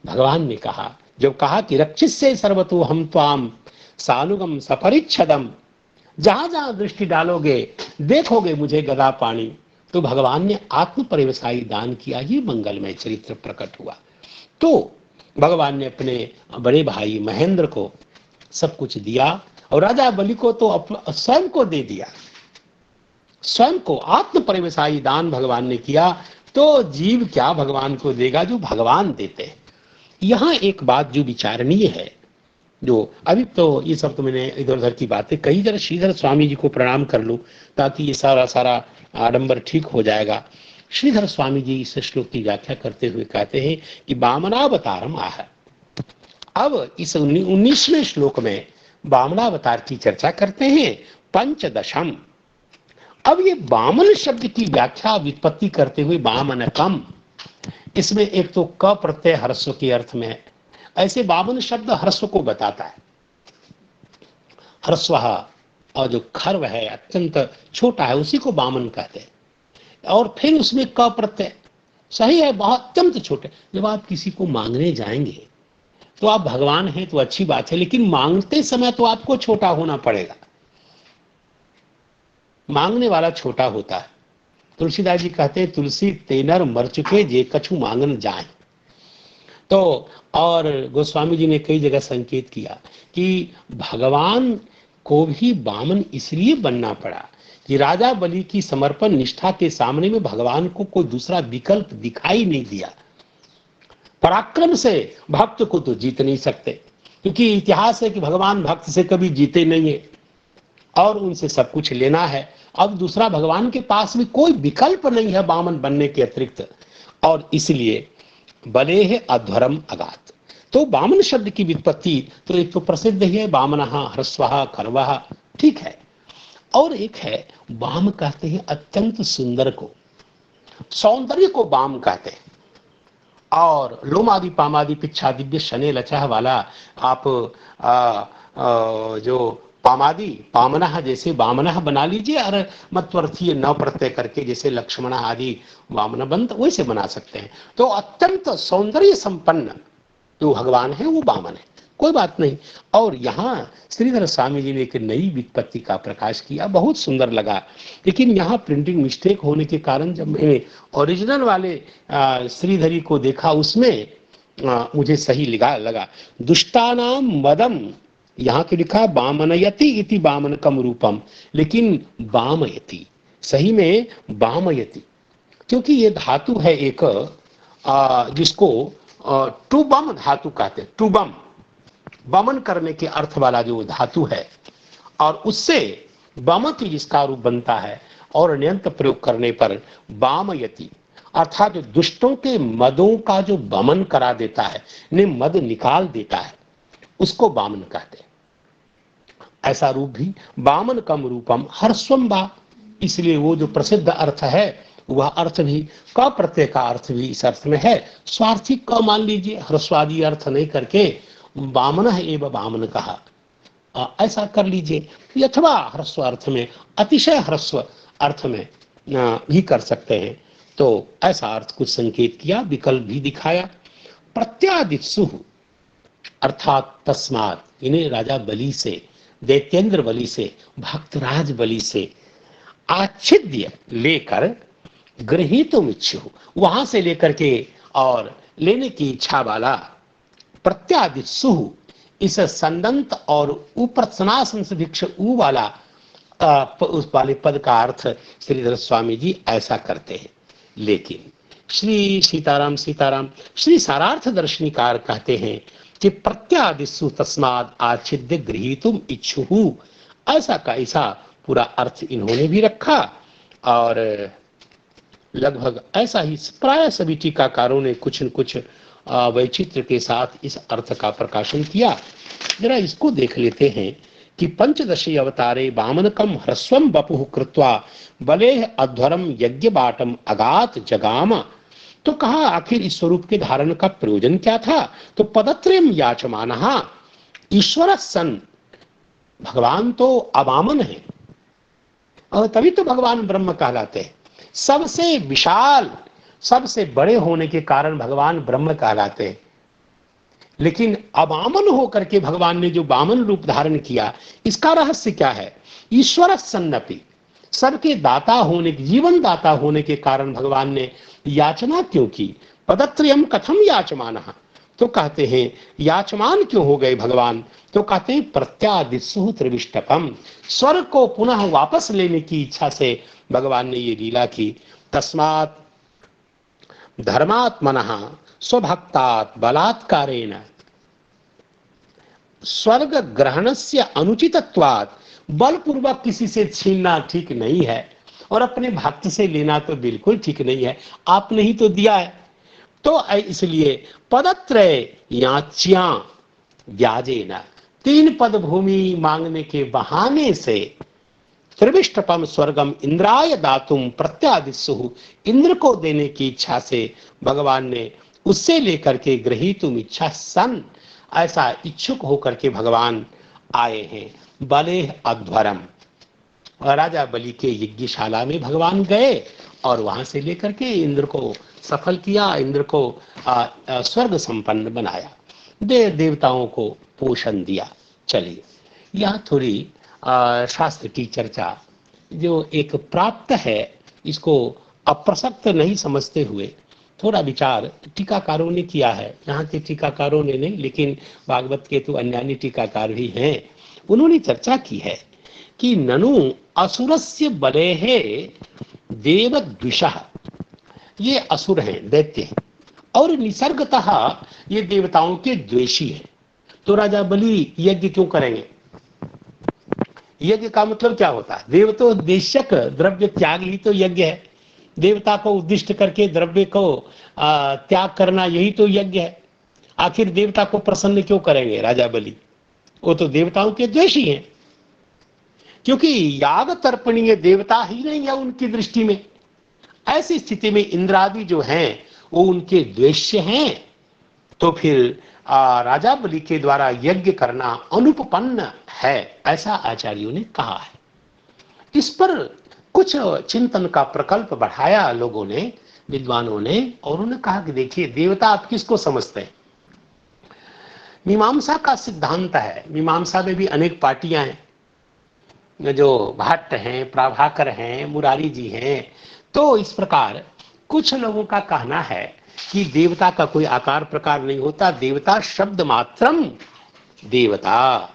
भगवान ने कहा, जब कहा कि रक्षित से सर्वतो हम त्वाम सानुगम सपरिच्छदम, जहां जहां दृष्टि डालोगे देखोगे मुझे गदा पानी, तो भगवान ने आत्म परिवसायी दान किया, ये मंगलमय चरित्र प्रकट हुआ। तो भगवान ने अपने बड़े भाई महेंद्र को सब कुछ दिया और राजा बलि को तो स्वयं को दे दिया, स्वयं को आत्म परिवसायी दान भगवान ने किया। तो जीव क्या भगवान को देगा, जो भगवान देते हैं। यहां एक बात जो विचारणीय है, जो अभी तो ये सब तो मैंने इधर उधर की बातें कही, जरा श्रीधर स्वामी जी को प्रणाम कर लूं ताकि ये सारा सारा आडंबर ठीक हो जाएगा। श्रीधर स्वामी जी इस श्लोक की व्याख्या करते हुए कहते हैं कि वामनावतारम आह। अब इस 19वें श्लोक में वामनावतार की चर्चा करते हैं, पंचदशम। अब ये वामन शब्द की व्याख्या व्युत्पत्ति करते हुए वामनकम, इसमें एक तो क प्रत्यय ह्रस्व के अर्थ में है। ऐसे वामन शब्द ह्रस्व को बताता है, ह्रस्व, और जो खर्व है अत्यंत छोटा है उसी को वामन कहते हैं। और फिर उसमें क प्रत्यय, सही है, बहुत अत्यंत छोटे। जब आप किसी को मांगने जाएंगे तो आप भगवान हैं तो अच्छी बात है, लेकिन मांगते समय तो आपको छोटा होना पड़ेगा, मांगने वाला छोटा होता है। तुलसीदास जी कहते हैं, तुलसी तेनर मर चुके जे कछु मांगन जाए। तो और गोस्वामी जी ने कई जगह संकेत किया कि भगवान को भी वामन इसलिए बनना पड़ा कि राजा बलि की समर्पण निष्ठा के सामने में भगवान को कोई दूसरा विकल्प दिखाई नहीं दिया। पराक्रम से भक्त को तो जीत नहीं सकते, क्योंकि इतिहास है कि भगवान भक्त से कभी जीते नहीं है और उनसे सब कुछ लेना है। अब दूसरा भगवान के पास भी कोई विकल्प नहीं है वामन बनने के अतिरिक्त, और इसलिए बले है अध्वरम अगात। तो वामन शब्द की व्युत्पत्ति तो एक तो प्रसिद्ध ही है, वामनः ह्रस्वः खर्वः, ठीक है। और एक है वाम, कहते हैं अत्यंत सुंदर को, सौंदर्य को वाम कहते हैं। और लोमादि पामादि पिच्छा दिव्य शने लचह वाला आप जो पामादि पामनः जैसे वामनः बना लीजिए, और मत्वर्थीय न प्रत्यय करके जैसे लक्ष्मण आदि वामन बंत वैसे बना सकते हैं। तो अत्यंत सौंदर्य संपन्न जो भगवान है वो वामन है, कोई बात नहीं। और यहाँ श्रीधर स्वामी जी ने एक नई व्युत्पत्ति का प्रकाश किया, बहुत सुंदर लगा। लेकिन यहाँ प्रिंटिंग मिस्टेक होने के कारण जब मैंने ओरिजिनल वाले श्रीधरी को देखा उसमें मुझे सही लगा। दुष्टानाम मदम, यहाँ के लिखा वामनयति इति वामनकम रूपम, लेकिन वामयति सही में वामयति, क्योंकि ये धातु है एक जिसको टुबम धातु कहते हैं। टुबम वमन करने के अर्थ वाला जो धातु है, और उससे वामति जिसका रूप बनता है, और अन्यंत प्रयोग करने पर वामयति अर्थात जो दुष्टों के मदों का जो वमन करा देता है, ने मद निकाल देता है, उसको वामन कहते हैं। ऐसा रूप भी वामन कम रूपम हर्स्वम वा, इसलिए वो जो प्रसिद्ध अर्थ है वह अर्थ भी क प्रत्यय का अर्थ भी इस अर्थ में है। स्वार्थी क मान लीजिए, ह्रस्वादी अर्थ नहीं करके वामन एवं वामन कहा, ऐसा कर लीजिए। अथवा ह्रस्व अर्थ में, अतिशय ह्रस्व अर्थ में भी कर सकते हैं। तो ऐसा अर्थ कुछ संकेत किया, विकल्प भी दिखाया। प्रत्यादित्सु अर्थात तस्मात, इन्हें राजा बलि से, दैत्येंद्र बलि से, भक्तराज बलि से आच्छिद्य लेकर गृहीतुम इच्छु, वहां से लेकर के और लेने की इच्छा वाला, प्रत्यादित्सु इस संदंत और उप्रसनासन से भिक्ष ऊ वाला उस वाले पद का अर्थ श्रीधर स्वामी जी ऐसा करते हैं। लेकिन श्री सीताराम श्री सारार्थ दर्शनिकार कहते हैं कि प्रत्यादित्सु तस्माद आच्छिद्य गृहीतुम इच्छुहु, ऐसा का ऐसा पूरा अर्थ इन्होंने भी रखा। और लगभग ऐसा ही प्राय सभी टीकाकारों ने कुछ न कुछ वैचित्र के साथ इस अर्थ का प्रकाशन किया। जरा इसको देख लेते हैं कि पंचदशी अवतारे वामनकम ह्रस्वम वपुः कृत्वा बलेह अध्वरम यज्ञ बाटम अगात जगाम। तो कहा आखिर इस स्वरूप के धारण का प्रयोजन क्या था? तो पदत्रयम याचमानः, ईश्वर सन, भगवान तो अवामन है और तभी तो भगवान ब्रह्म कहलाते हैं। सबसे विशाल, सबसे बड़े होने के कारण भगवान ब्रह्म कहलाते हैं। लेकिन अवामन होकर के भगवान ने जो वामन रूप धारण किया, इसका रहस्य क्या है? ईश्वर सन्नपि, सबके दाता होने, जीवन दाता होने के कारण भगवान ने याचना क्यों की? पदत्रयम कथम याचमान, तो कहते हैं याचमान क्यों हो गए भगवान? तो कहते हैं प्रत्यादिशु त्रिविष्टपम, स्वर्ग को पुनः वापस लेने की इच्छा से भगवान ने ये लीला की। तस्मात् धर्मात्मनः स्वभक्तात् बलात्कारेण स्वर्ग ग्रहणस्य अनुचितत्वात्, बलपूर्वक किसी से छीनना ठीक नहीं है, और अपने भक्त से लेना तो बिल्कुल ठीक नहीं है। आपने ही तो दिया है। तो इसलिए पदत्रय याच्या व्याजेन, 3 पद भूमि मांगने के बहाने से त्रिविष्टपम स्वर्गम इंद्राय दातुम प्रत्यादिशु, इंद्र को देने की इच्छा से भगवान ने उससे लेकर के ग्रहीतुम इच्छा सन, ऐसा इच्छुक होकर के भगवान आए हैं। बले अध्वरम, राजा बलि के यज्ञशाला में भगवान गए और वहां से लेकर के इंद्र को सफल किया, इंद्र को स्वर्ग संपन्न बनाया, देवताओं को पोषण दिया। चलिए, यहाँ थोड़ी शास्त्र की चर्चा जो एक प्राप्त है, इसको अप्रसक्त नहीं समझते हुए थोड़ा विचार टीकाकारों ने किया है। यहाँ के टीकाकारों ने नहीं, लेकिन भागवत के तो अन्य टीकाकार भी हैं। उन्होंने चर्चा की है कि ननु असुरस्य बलेहे देवद्विषः, ये असुर हैं, दैत्य हैं, और निसर्गतः ये देवताओं के द्वेषी हैं। तो राजा बलि यज्ञ क्यों करेंगे? यज्ञ का मतलब क्या होता है? देवतोद्देश्यक द्रव्य त्याग ही तो यज्ञ है। देवता को उद्दिष्ट करके द्रव्य को त्याग करना, यही तो यज्ञ है। आखिर देवता को प्रसन्न क्यों करेंगे राजा बलि? वो तो देवताओं के द्वेषी हैं, क्योंकि याग तर्पणीय देवता ही नहीं है उनकी दृष्टि में। ऐसी स्थिति में इंद्रादि जो हैं वो उनके द्वेष्य हैं। तो फिर राजा बलि के द्वारा यज्ञ करना अनुपपन्न है, ऐसा आचार्यों ने कहा है। इस पर कुछ चिंतन का प्रकल्प बढ़ाया लोगों ने, विद्वानों ने, और उन्होंने कहा कि देखिए, देवता आप किसको समझते हैं? मीमांसा का सिद्धांत है, मीमांसा में भी अनेक पार्टियां हैं, जो भट्ट हैं, प्रभाकर हैं, मुरारी जी हैं। तो इस प्रकार कुछ लोगों का कहना है कि देवता का कोई आकार प्रकार नहीं होता, देवता शब्द मात्रम देवता,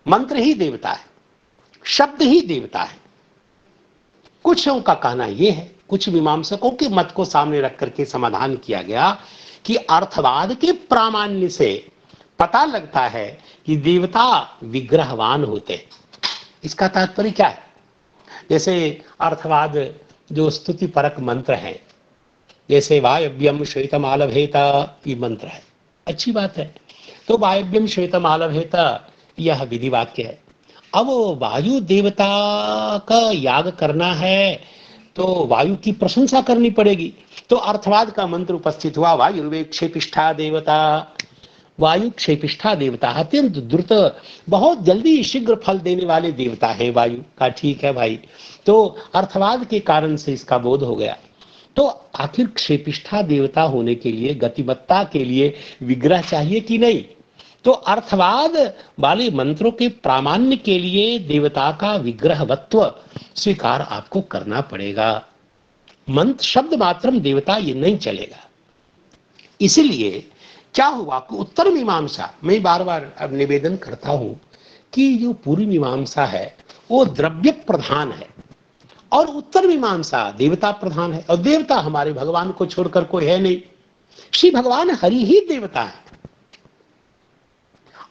मंत्र ही देवता है, शब्द ही देवता है। कुछ लोगों का कहना यह है, कुछ मीमांसकों के मत को सामने रख करके समाधान किया गया कि अर्थवाद के प्रामाण्य से पता लगता है कि देवता विग्रहवान होते हैं। इसका तात्पर्य क्या है? जैसे अर्थवाद जो स्तुति परक मंत्र है, जैसे वायव्यम श्वेतमालभेत, ये मंत्र है, अच्छी बात है। तो वायव्यम श्वेतमालभेत यह विधि वाक्य है। अब वायु देवता का याग करना है तो वायु की प्रशंसा करनी पड़ेगी। तो अर्थवाद का मंत्र उपस्थित हुआ, वायुर्वे क्षेपिष्ठा देवता, वायु क्षेपिष्ठा देवता, अत्यंत द्रुत, बहुत जल्दी शीघ्र फल देने वाले देवता है वायु का। ठीक है भाई, तो अर्थवाद के कारण से इसका बोध हो गया। तो आखिर क्षेपिष्ठा देवता होने के लिए, गतिमत्ता के लिए विग्रह चाहिए कि नहीं? तो अर्थवाद वाले मंत्रों के प्रामाण्य के लिए देवता का विग्रहवत्व स्वीकार आपको करना पड़ेगा। मंत्र शब्द मात्रम देवता ये नहीं चलेगा। इसलिए क्या हुआ कि उत्तर मीमांसा, मैं बार बार अब निवेदन करता हूं कि जो पूर्व मीमांसा है वो द्रव्य प्रधान है और उत्तर मीमांसा देवता प्रधान है। और देवता हमारे भगवान को छोड़कर कोई है नहीं, श्री भगवान हरि ही देवता है।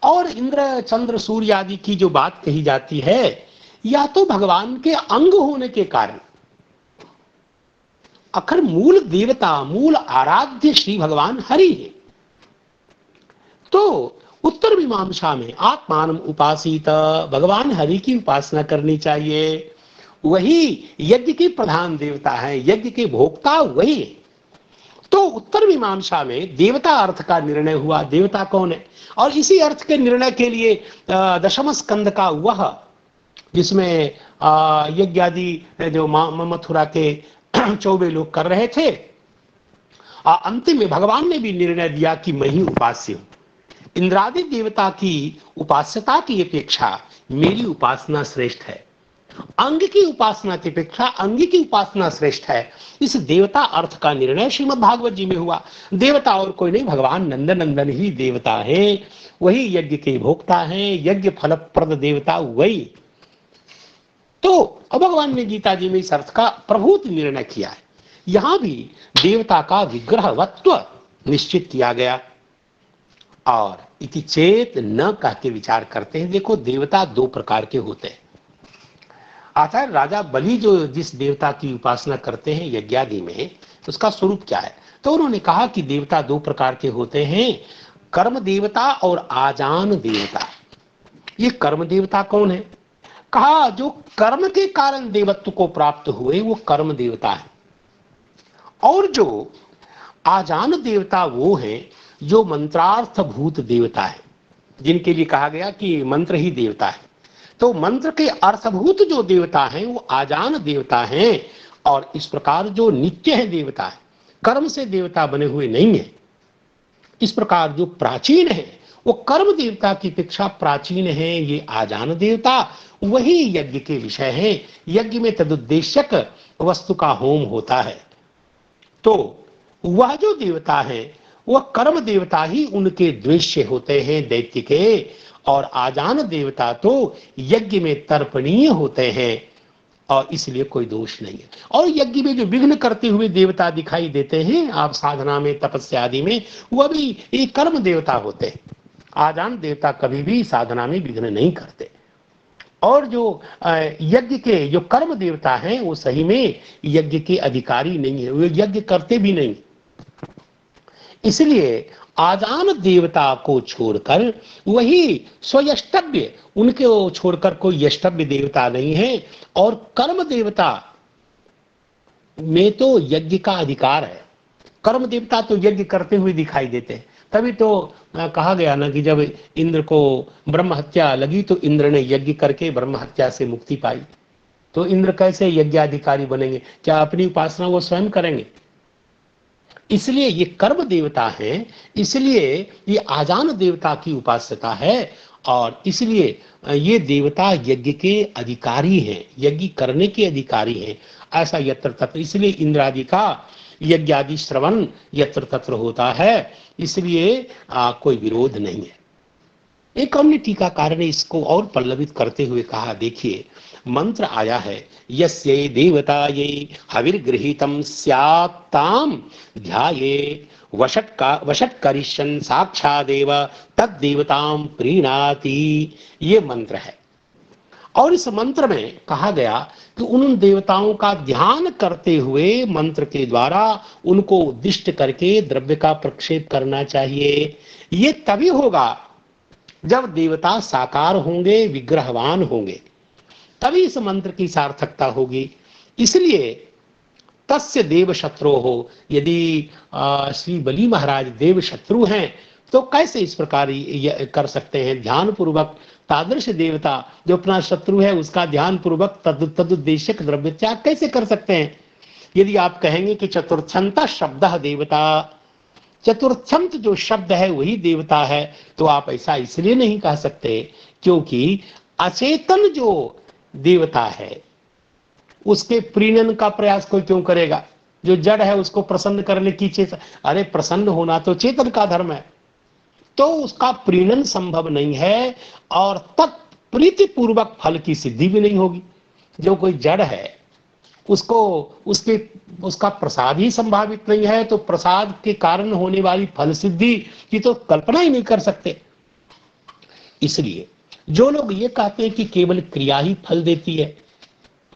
और इंद्र चंद्र सूर्य आदि की जो बात कही जाती है, या तो भगवान के अंग होने के कारण, आखिर मूल देवता, मूल आराध्य श्री भगवान हरि है। तो उत्तर मीमांसा में आत्मान उपासित, भगवान हरि की उपासना करनी चाहिए। वही यज्ञ के प्रधान देवता है, यज्ञ के भोक्ता वही है। तो उत्तर मीमांसा में देवता अर्थ का निर्णय हुआ, देवता कौन है। और इसी अर्थ के निर्णय के लिए दशम स्कंद का वह जिसमें यज्ञ आदि जो मथुरा के 24 लोग कर रहे थे, अंतिम में भगवान ने भी निर्णय दिया कि मैं ही उपास्य हूं। इंद्रादि देवता की उपास्यता की अपेक्षा मेरी उपासना श्रेष्ठ है, अंग की उपासना की अपेक्षा अंग की उपासना श्रेष्ठ है। इस देवता अर्थ का निर्णय श्रीमद् भागवत जी में हुआ। देवता और कोई नहीं, भगवान नंदन नंदन ही देवता है, वही यज्ञ के भोक्ता हैं, यज्ञ फलप्रद देवता वही। तो अब भगवान ने गीता जी में इस अर्थ का प्रभुत निर्णय किया है। यहां भी देवता का विग्रहवत्व निश्चित किया गया। और इति चेत न कह के विचार करते हैं। देखो, देवता दो प्रकार के होते हैं। आचार्य राजा बलि जो जिस देवता की उपासना करते हैं यज्ञादि में, उसका स्वरूप क्या है? तो उन्होंने कहा कि देवता दो प्रकार के होते हैं, कर्म देवता और आजान देवता। ये कर्म देवता कौन है? कहा जो कर्म के कारण देवत्व को प्राप्त हुए वो कर्म देवता है, और जो आजान देवता वो हैं जो मंत्रार्थ भूत देवता है, जिनके लिए कहा गया कि मंत्र ही देवता है। तो मंत्र के अर्थभूत जो देवता हैं वो आजान देवता हैं। और इस प्रकार जो नित्य है देवता है, कर्म से देवता बने हुए नहीं है। इस प्रकार जो प्राचीन है वो कर्म देवता की अपेक्षा प्राचीन है, ये आजान देवता। वही यज्ञ के विषय है, यज्ञ में तदुद्देश्यक वस्तु का होम होता है। तो वह जो देवता है वह कर्म देवता ही उनके द्वेष्य होते हैं, दैत्य के। और आजान देवता तो यज्ञ में तर्पणीय होते हैं, और इसलिए कोई दोष नहीं है। और यज्ञ में जो विघ्न करते हुए देवता दिखाई देते हैं आप साधना में, तपस्या आदि में, वह भी एक कर्म देवता होते हैं। आजान देवता कभी भी साधना में विघ्न नहीं करते। और जो यज्ञ के जो कर्म देवता हैं वो सही में यज्ञ के अधिकारी नहीं है, वो यज्ञ करते भी नहीं। इसलिए आजान देवता को छोड़कर वही स्वयष्टव्य, उनके छोड़कर कोई यष्टव्य देवता नहीं है। और कर्म देवता में तो यज्ञ का अधिकार है। कर्म देवता तो यज्ञ करते हुए दिखाई देते हैं। तभी तो कहा गया ना कि जब इंद्र को ब्रह्म हत्या लगी तो इंद्र ने यज्ञ करके ब्रह्म हत्या से मुक्ति पाई। तो इंद्र कैसे यज्ञाधिकारी बनेंगे? क्या अपनी उपासना वो स्वयं करेंगे? इसलिए ये कर्म देवता हैं, इसलिए ये आजान देवता की उपास्यता है। और इसलिए ये देवता यज्ञ के अधिकारी हैं, यज्ञ करने के अधिकारी हैं। ऐसा यत्र तत्र, इसलिए इंद्रादि का यज्ञ आदि श्रवण यत्र तत्र होता है, इसलिए कोई विरोध नहीं है। एक अन्य टीकाकार ने इसको और पल्लवित करते हुए कहा, देखिए मंत्र आया है, यस्यै देवतायै हविर्गृहीतं स्यात्तां ध्याये वशट करिष्यन् साक्षादेव तद्देवतां प्रीणाति। ये मंत्र है। और इस मंत्र में कहा गया कि उन देवताओं का ध्यान करते हुए मंत्र के द्वारा उनको उद्दिष्ट करके द्रव्य का प्रक्षेप करना चाहिए। ये तभी होगा जब देवता साकार होंगे, विग्रहवान होंगे, तभी इस मंत्र की सार्थकता होगी। इसलिए तस्य देव शत्रु हो, यदि श्री बलि महाराज देव शत्रु हैं तो कैसे इस प्रकार कर सकते हैं? ध्यान पूर्वक तादृश देवता जो अपना शत्रु है उसका ध्यान पूर्वक तदुद्देश्यक द्रव्य त्याग कैसे कर सकते हैं? यदि आप कहेंगे कि चतुर्थ्यंत शब्द देवता, चतुर्थ्यंत जो शब्द है वही देवता है, तो आप ऐसा इसलिए नहीं कह सकते क्योंकि अचेतन जो देवता है उसके प्रीणन का प्रयास कोई क्यों करेगा? जो जड़ है उसको प्रसन्न करने की चेतन, अरे प्रसन्न होना तो चेतन का धर्म है, तो उसका प्रीणन संभव नहीं है और तत्प्रीति पूर्वक फल की सिद्धि भी नहीं होगी। जो कोई जड़ है उसको उसका प्रसाद ही संभावित नहीं है, तो प्रसाद के कारण होने वाली फल सिद्धि की तो कल्पना ही नहीं कर सकते। इसलिए जो लोग ये कहते हैं कि केवल क्रिया ही फल देती है,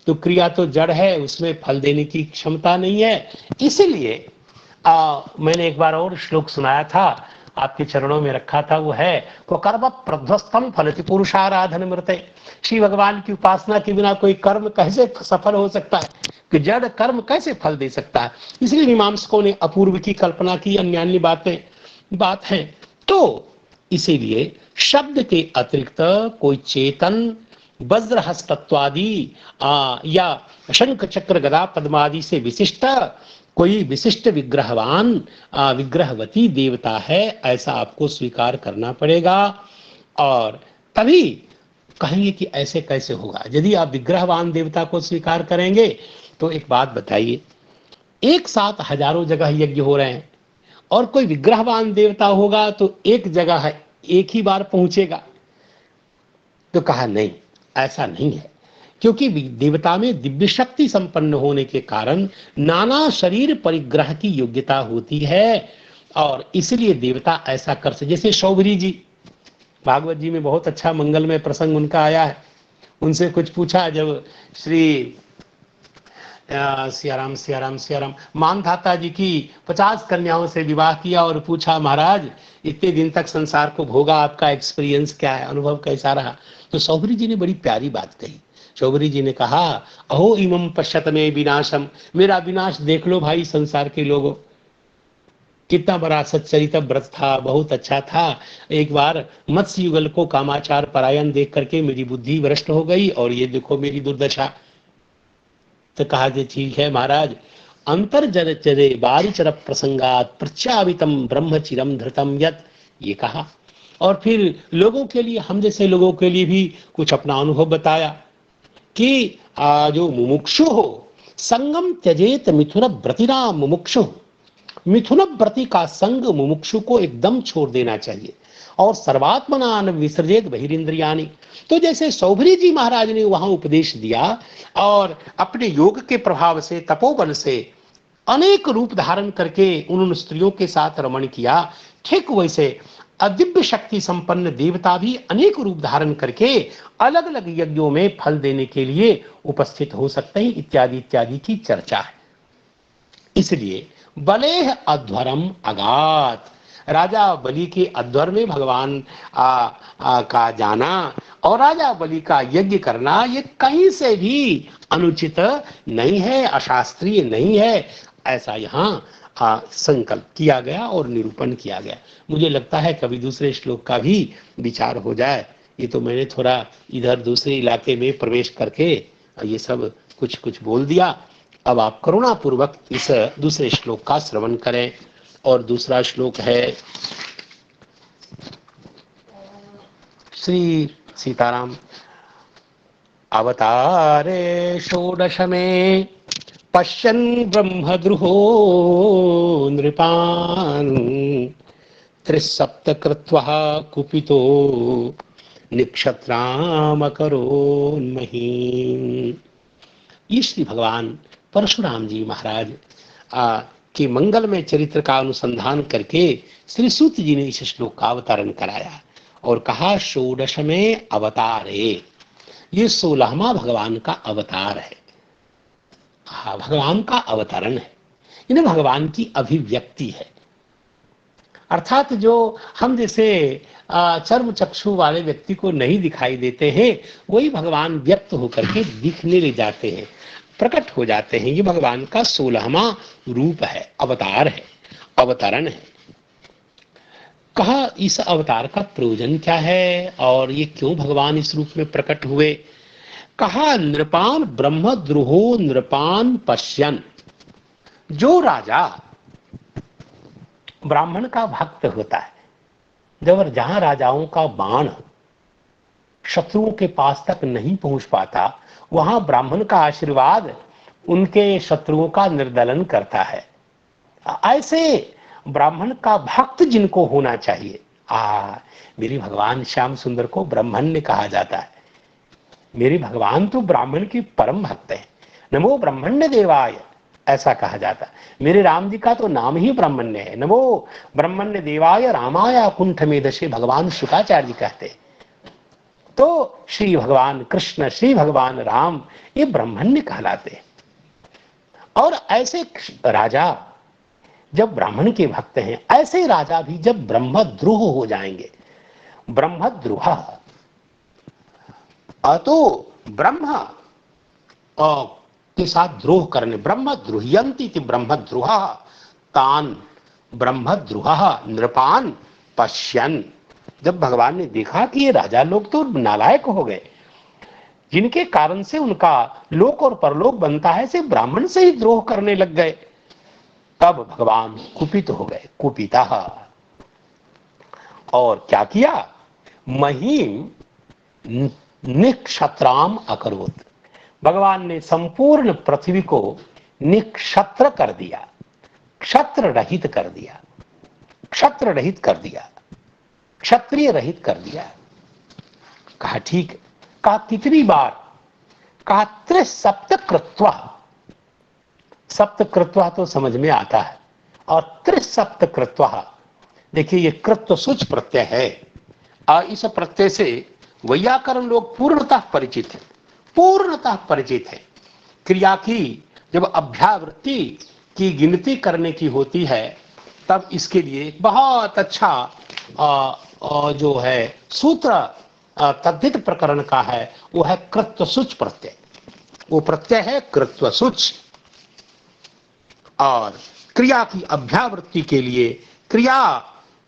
तो क्रिया तो जड़ है, उसमें फल देने की क्षमता नहीं है। इसलिए मैंने एक बार और श्लोक सुनाया था, आपके चरणों में रखा था, वो है कर्म प्रध्वस्तम फलति पुरुषाराधन मृते। श्री भगवान की उपासना के बिना कोई कर्म कैसे सफल हो सकता है? कि जड़ कर्म कैसे फल दे सकता है? इसलिए मीमांसकों ने अपूर्व की कल्पना की, अन्य बात है। तो इसीलिए शब्द के अतिरिक्त कोई चेतन वज्र हस्तत्वादि या शंख चक्र गदा पद्मादि से विशिष्ट कोई विशिष्ट विग्रहवान विग्रहवती देवता है, ऐसा आपको स्वीकार करना पड़ेगा। और तभी कहेंगे कि ऐसे कैसे होगा। यदि आप विग्रहवान देवता को स्वीकार करेंगे तो एक बात बताइए, एक साथ हजारों जगह यज्ञ हो रहे हैं और कोई विग्रहवान देवता होगा तो एक जगह है, एक ही बार पहुंचेगा। तो कहा नहीं, ऐसा नहीं है, क्योंकि देवता में दिव्य शक्ति संपन्न होने के कारण नाना शरीर परिग्रह की योग्यता होती है और इसलिए देवता ऐसा कर सकते। जैसे शौभरी जी, भागवत जी में बहुत अच्छा मंगलमय प्रसंग उनका आया है। उनसे कुछ पूछा, जब श्री सियाराम सियाराम सियाराम मानधाता जी की 50 कन्याओं से विवाह किया और पूछा, महाराज इतने दिन तक संसार को भोगा, आपका एक्सपीरियंस क्या है, अनुभव कैसा रहा। तो शौभरी जी ने बड़ी प्यारी बात कही। शौभरी जी ने कहा, अहो इमं पश्यत में विनाशम, मेरा विनाश देख लो भाई संसार के लोगों। कितना बड़ा सच्चरित व्रत था, बहुत अच्छा था। एक बार मत्स्य युगल को कामाचार परायण देख करके मेरी बुद्धि भ्रष्ट हो गई और ये देखो मेरी दुर्दशा। तो कहा कि ठीक है महाराज, अंतर्जर चरे बारिचर प्रसंगात प्रत्यावितम ब्रह्मचिरम धृतम यत, ये कहा। और फिर लोगों के लिए, हम जैसे लोगों के लिए भी कुछ अपना अनुभव बताया कि जो मुमुक्षु हो संगम त्यजेत मिथुन व्रतिना मुमुक्षु, मिथुन व्रति का संग मुमुक्षु को एकदम छोड़ देना चाहिए। और सर्वात्मना विसर्जेत बहिरिंद्रियानि, तो जैसे शौभरी जी महाराज ने वहां उपदेश दिया और अपने योग के प्रभाव से, तपोबल से अनेक रूप धारण करके उन स्त्रियों के साथ रमण किया, ठीक वैसे अदिव्य शक्ति संपन्न देवता भी अनेक रूप धारण करके अलग अलग यज्ञों में फल देने के लिए उपस्थित हो सकते हैं, इत्यादि इत्यादि की चर्चा है। इसलिए बलेह अध्वरम अगात, राजा बलि के अध्वर में भगवान का जाना और राजा बलि का यज्ञ करना, ये कहीं से भी अनुचित नहीं है, अशास्त्रीय नहीं है, ऐसा यहाँ संकल्प किया गया और निरूपण किया गया। मुझे लगता है कभी दूसरे श्लोक का भी विचार हो जाए। ये तो मैंने थोड़ा इधर दूसरे इलाके में प्रवेश करके ये सब कुछ कुछ बोल दिया। अब आप करुणा पूर्वक इस दूसरे श्लोक का श्रवण करें। और दूसरा श्लोक है, श्री सीताराम, अवतारे षोडश में पश्यन् ब्रह्मद्रुहो नृपान् त्रिसप्त कृत्वा कुपितो निक्षत्रामकरोन्महीं। ये श्री भगवान परशुराम जी महाराज के मंगलमय चरित्र का अनुसंधान करके श्री सूत जी ने इस श्लोक का अवतरण कराया और कहा, षोडश में अवतारे, ये 16वां भगवान का अवतार है। भगवान का अवतरण है, इन्हें भगवान की अभिव्यक्ति है। अर्थात जो हम जैसे चर्म चक्षु वाले व्यक्ति को नहीं दिखाई देते हैं, वही भगवान व्यक्त होकर के दिखने ले जाते हैं, प्रकट हो जाते हैं। ये भगवान का 16वां रूप है, अवतार है, अवतरण है। कहा इस अवतार का प्रयोजन क्या है और ये क्यों भगवान इस रूप में प्रकट हुए। कहा, नृपान ब्रह्मद्रोहो नृपान पश्यन, जो राजा ब्राह्मण का भक्त होता है, जब जहां राजाओं का बाण शत्रुओं के पास तक नहीं पहुंच पाता, वहां ब्राह्मण का आशीर्वाद उनके शत्रुओं का निर्दलन करता है। ऐसे ब्राह्मण का भक्त जिनको होना चाहिए, मेरे भगवान श्याम सुंदर को ब्राह्मण्य कहा जाता है। मेरे भगवान तो ब्राह्मण की परम भक्त है, नमो ब्राह्मण्य देवाय, ऐसा कहा जाता है। मेरे राम जी का तो नाम ही ब्राह्मण्य है, नमो ब्राह्मण्य देवाय रामाय कुंठ में दशे, भगवान शुकाचार्य जी कहते हैं। तो श्री भगवान कृष्ण, श्री भगवान राम, ये ब्राह्मण्य कहलाते हैं। और ऐसे राजा जब ब्राह्मण के भक्त हैं, ऐसे राजा भी जब ब्रह्मद्रोह हो जाएंगे, ब्रह्मद्रोह तो ब्रह्म के साथ द्रोह करने, ब्रह्मद्रोह्यन्ति ब्रह्मद्रोह तान ब्रह्मद्रोह नृपान पश्यन, जब भगवान ने देखा कि ये राजा लोग तो नालायक हो गए, जिनके कारण से उनका लोक और परलोक बनता है, से ब्राह्मण से ही द्रोह करने लग गए। तब भगवान कुपित हो गए, कुपिता। और क्या किया? महीम निक्षत्राम अकरोत। भगवान ने संपूर्ण पृथ्वी को निक्षत्र कर दिया, क्षत्र रहित कर दिया, क्षत्र रहित कर दिया, क्षत्रिय रहित कर दिया। कहा ठीक। कहा कितनी बार? कहा त्रिसप्तकृत्वा। सप्तकृत्वा तो समझ में आता है, और त्रिसप्तकृत्वा, देखिए ये कृत्व सूच प्रत्यय है। इस प्रत्यय से वैयाकरण लोग पूर्णतः परिचित है, पूर्णतः परिचित है। क्रिया की जब अभ्यावृत्ति की गिनती करने की होती है, तब इसके लिए बहुत अच्छा जो है सूत्र तद्धित प्रकरण का है, वो है कृत्वसुच प्रत्यय। वो प्रत्यय है कृत्वसुच। और क्रिया की अभ्यावृत्ति के लिए, क्रिया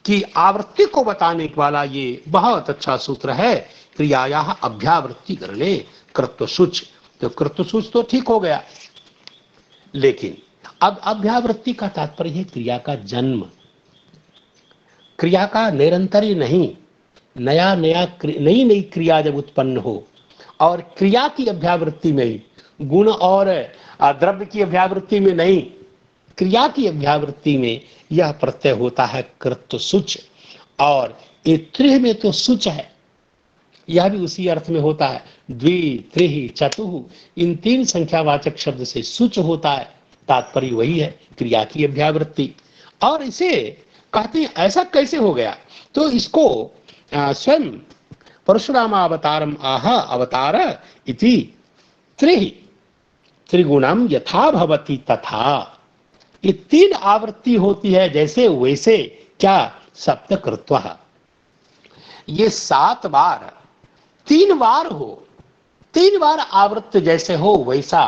की आवृत्ति को बताने वाला ये बहुत अच्छा सूत्र है, क्रियाया अभ्यावृत्ति करने कृत्वसुच। तो कृत्वसुच तो ठीक हो गया, लेकिन अब अभ्यावृत्ति का तात्पर्य है क्रिया का जन्म, क्रिया का निरंतर ही नहीं, नया नया नई नई क्रिया जब उत्पन्न हो, और क्रिया की अभ्यावृत्ति में, गुण और द्रव्य की अभ्यावृत्ति में नहीं, क्रिया की अभ्यावृत्ति में यह प्रत्यय होता है कृत्वसुच। और ये त्रिह में तो सुच है, यह भी उसी अर्थ में होता है। द्वि, त्रिहि, चतुः, इन तीन संख्यावाचक शब्द से सुच होता है, तात्पर्य वही है, क्रिया की अभ्यावृत्ति। और इसे कहते हैं ऐसा कैसे हो गया? तो इसको स्वयं परशुराम अवतारम आह अवतार इति त्रिहि त्रिगुणम यथा भवति तथा। ये तीन आवृत्ति होती है जैसे वैसे। क्या? सप्तकृत्वः। ये 7 बार, 3 बार हो, 3 बार आवृत्त जैसे हो वैसा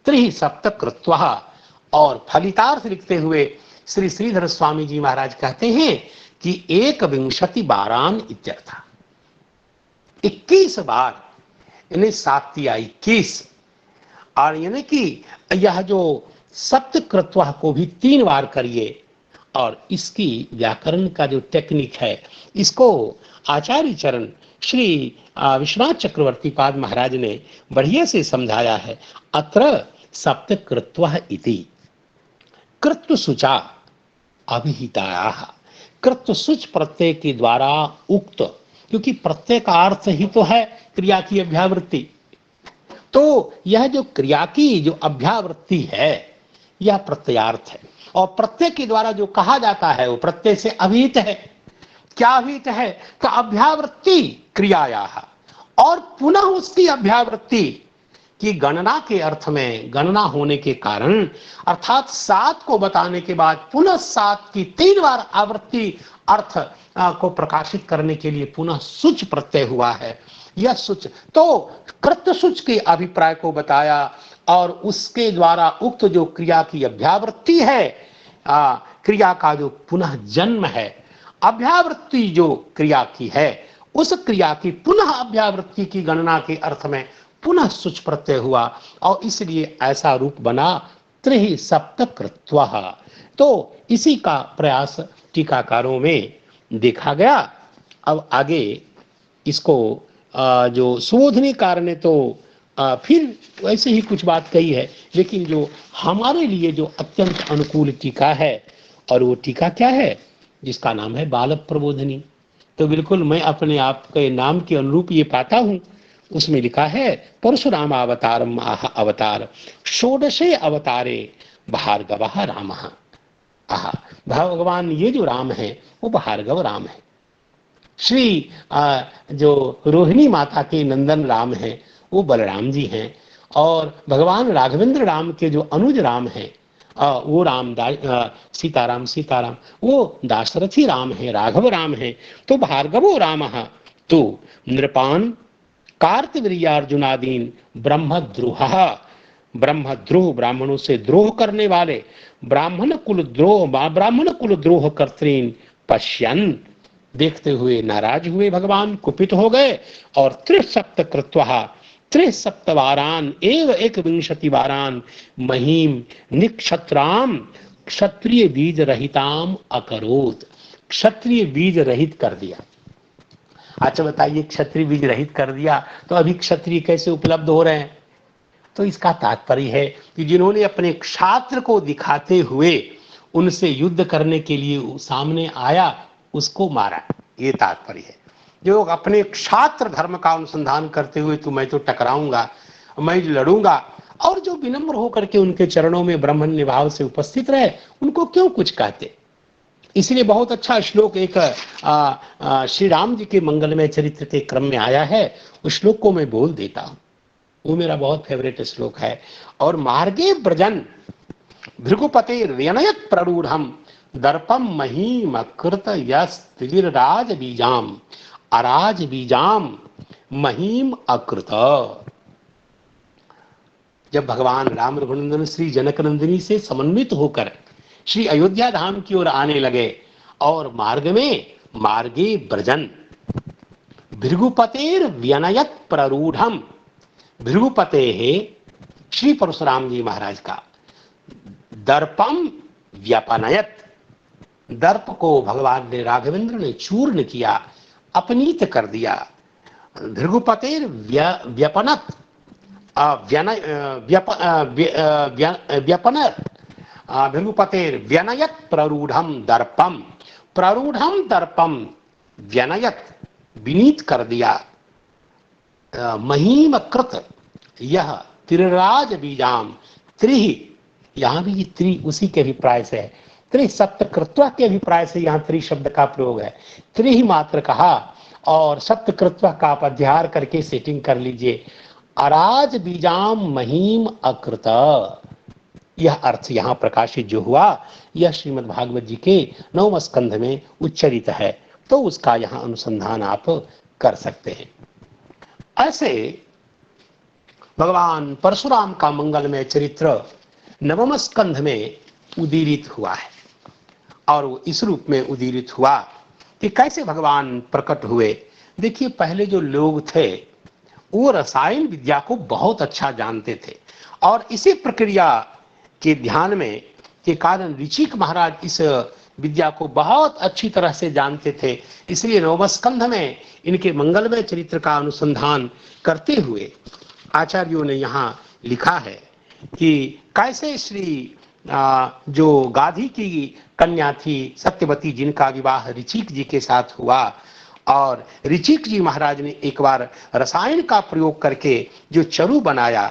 त्रिहि सप्तकृत्वः। और फलितार्थ लिखते हुए श्री श्रीधर स्वामी जी महाराज कहते हैं कि 21 बारान इत्यर्थ, 21 बार, यानी 7 या 21। और यानी कि यह जो सप्तकृत्वः को भी 3 बार करिए। और इसकी व्याकरण का जो टेक्निक है, इसको आचार्य चरण श्री विश्वनाथ चक्रवर्ती पाद महाराज ने बढ़िया से समझाया है। अत्र सप्तकृत्वः इति कृत्वसुचा अभिहितायाः। कृत्वसुच प्रत्यय के द्वारा उक्त, क्योंकि प्रत्यय का अर्थ ही तो है क्रिया की अभ्यावृत्ति, तो यह जो क्रिया की जो अभ्यावृत्ति है यह प्रत्ययार्थ है। और प्रत्यय के द्वारा जो कहा जाता है वो प्रत्यय से अभिहित है। क्या अभिहित है? तो अभ्यावृत्ति क्रियाया, और पुनः उसकी अभ्यावृत्ति की गणना के अर्थ में, गणना होने के कारण, अर्थात 7 को बताने के बाद पुनः 7 की 3 बार आवृत्ति अर्थ को प्रकाशित करने के लिए पुनः सुच प्रत्यय हुआ है। यह सुच तो कृत्वसुच के अभिप्राय को बताया, और उसके द्वारा उक्त जो क्रिया की अभ्यावृत्ति है, क्रिया का जो पुनः जन्म है, अभ्यावृत्ति जो क्रिया की है, उस क्रिया की पुनः अभ्यावृत्ति की गणना के अर्थ में पुनः सुच प्रत्यय हुआ, और इसलिए ऐसा रूप बना त्रिहि सप्तकृत्वः। तो इसी का प्रयास टीकाकारों में देखा गया। अब आगे इसको जो सुबोधनीकार ने तो फिर वैसे ही कुछ बात कही है, लेकिन जो हमारे लिए जो अत्यंत अनुकूल टीका है, और वो टीका क्या है? जिसका नाम है बाल प्रबोधनी। तो बिल्कुल मैं अपने आप के नाम के अनुरूप ये पाता हूँ। उसमें लिखा है परशुराम अवतारम आह अवतार षोडशे अवतारे भार्गवः रामः। भगवान ये जो राम है वो भार्गव राम है। श्री जो रोहिणी माता के नंदन राम है वो बलराम जी हैं, और भगवान राघवेंद्र राम के जो अनुज राम हैं वो राम सीताराम वो दाशरथी राम है, राघव राम है। तो भार्गवो राम तो नृपान कार्तवीर्यार्जुनादीन ब्रह्मद्रोह, ब्रह्मद्रोह ब्राह्मणों से द्रोह करने वाले, ब्राह्मण कुल द्रोह कर्तृन पश्यन, देखते हुए नाराज हुए भगवान, कुपित हो गए। और त्रिसप्तकृत्वः, त्रिसप्तवारान एव एक विंशति वारान महीम निक्षत्राम क्षत्रिय बीज रहिताम अकरोत। क्षत्रिय बीज रहित कर दिया। अच्छा बताइए, क्षत्रिय बीज रहित कर दिया तो अभी क्षत्रिय कैसे उपलब्ध हो रहे हैं? तो इसका तात्पर्य है कि जिन्होंने अपने क्षात्र को दिखाते हुए उनसे युद्ध करने के लिए सामने आया, उसको मारा, ये तात्पर्य है। जो अपने क्षात्र धर्म का अनुसंधान करते हुए तो मैं तो टकराऊंगा, मैं लड़ूंगा, और जो विनम्र होकर के उनके चरणों में ब्राह्मण्य भाव से उपस्थित रहे, उनको क्यों कुछ कहते। इसलिए बहुत अच्छा श्लोक एक श्री राम जी के मंगलमय चरित्र के क्रम में आया है, उस श्लोक को मैं बोल देता हूं। वो मेरा बहुत फेवरेट श्लोक है। और मार्गे ब्रजन भृगुपते विनयत प्ररूढ़म दर्पम महीम कृत यस्तिराज बीजाम अराज बीजाम महीम अकृत। जब भगवान राम रघुनंदन श्री जनक नंदिनी से समन्वित होकर श्री अयोध्या धाम की ओर आने लगे, और मार्ग में मार्गे ब्रजन भृगुपतेर व्यनयत प्ररूढ़म, भृगुपते है श्री परशुराम जी महाराज का, दर्पम व्यपनयत, दर्प को भगवान ने राघवेंद्र ने चूर्ण किया, अपनीत कर दिया। भृगुपतेर व्यपनत व्यपनत भृगुपतेर व्यनयत प्ररूढ़म दर्पम, प्ररूढ़म दर्पम व्यनयत, विनीत कर दिया। महीम कृत, यह त्रिराज बीजाम, त्रि, यहां भी त्रि उसी के अभिप्राय से है, त्रि सप्तकृत्वा के अभिप्राय से यहाँ त्रि शब्द का प्रयोग है। त्रि ही मात्र कहा और सप्तकृत्वा का आप अध्यार करके सेटिंग कर लीजिए। अराज बीजाम महीम अकृत, यह अर्थ यहाँ प्रकाशित जो हुआ, यह श्रीमद् भागवत जी के 9वें स्कंध में उच्चरित है, तो उसका यहाँ अनुसंधान आप कर सकते हैं। ऐसे भगवान परशुराम का मंगलमय चरित्र 9वें स्कंध में उदीरित हुआ है, और वो इस रूप में उदीरित हुआ कि कैसे भगवान प्रकट हुए। देखिए, पहले जो लोग थे वो रसायन विद्या को बहुत अच्छा जानते थे, और इसी प्रक्रिया के ध्यान में के कारण ऋचिक महाराज इस विद्या को बहुत अच्छी तरह से जानते थे। इसलिए 9वें स्कंध में इनके मंगलमय चरित्र का अनुसंधान करते हुए आचार्यों ने यहाँ लिखा है कि कैसे श्री जो गाधी की कन्या थी सत्यवती, जिनका विवाह ऋचिक जी के साथ हुआ, और ऋचिक जी महाराज ने एक बार रसायन का प्रयोग करके जो चरु बनाया,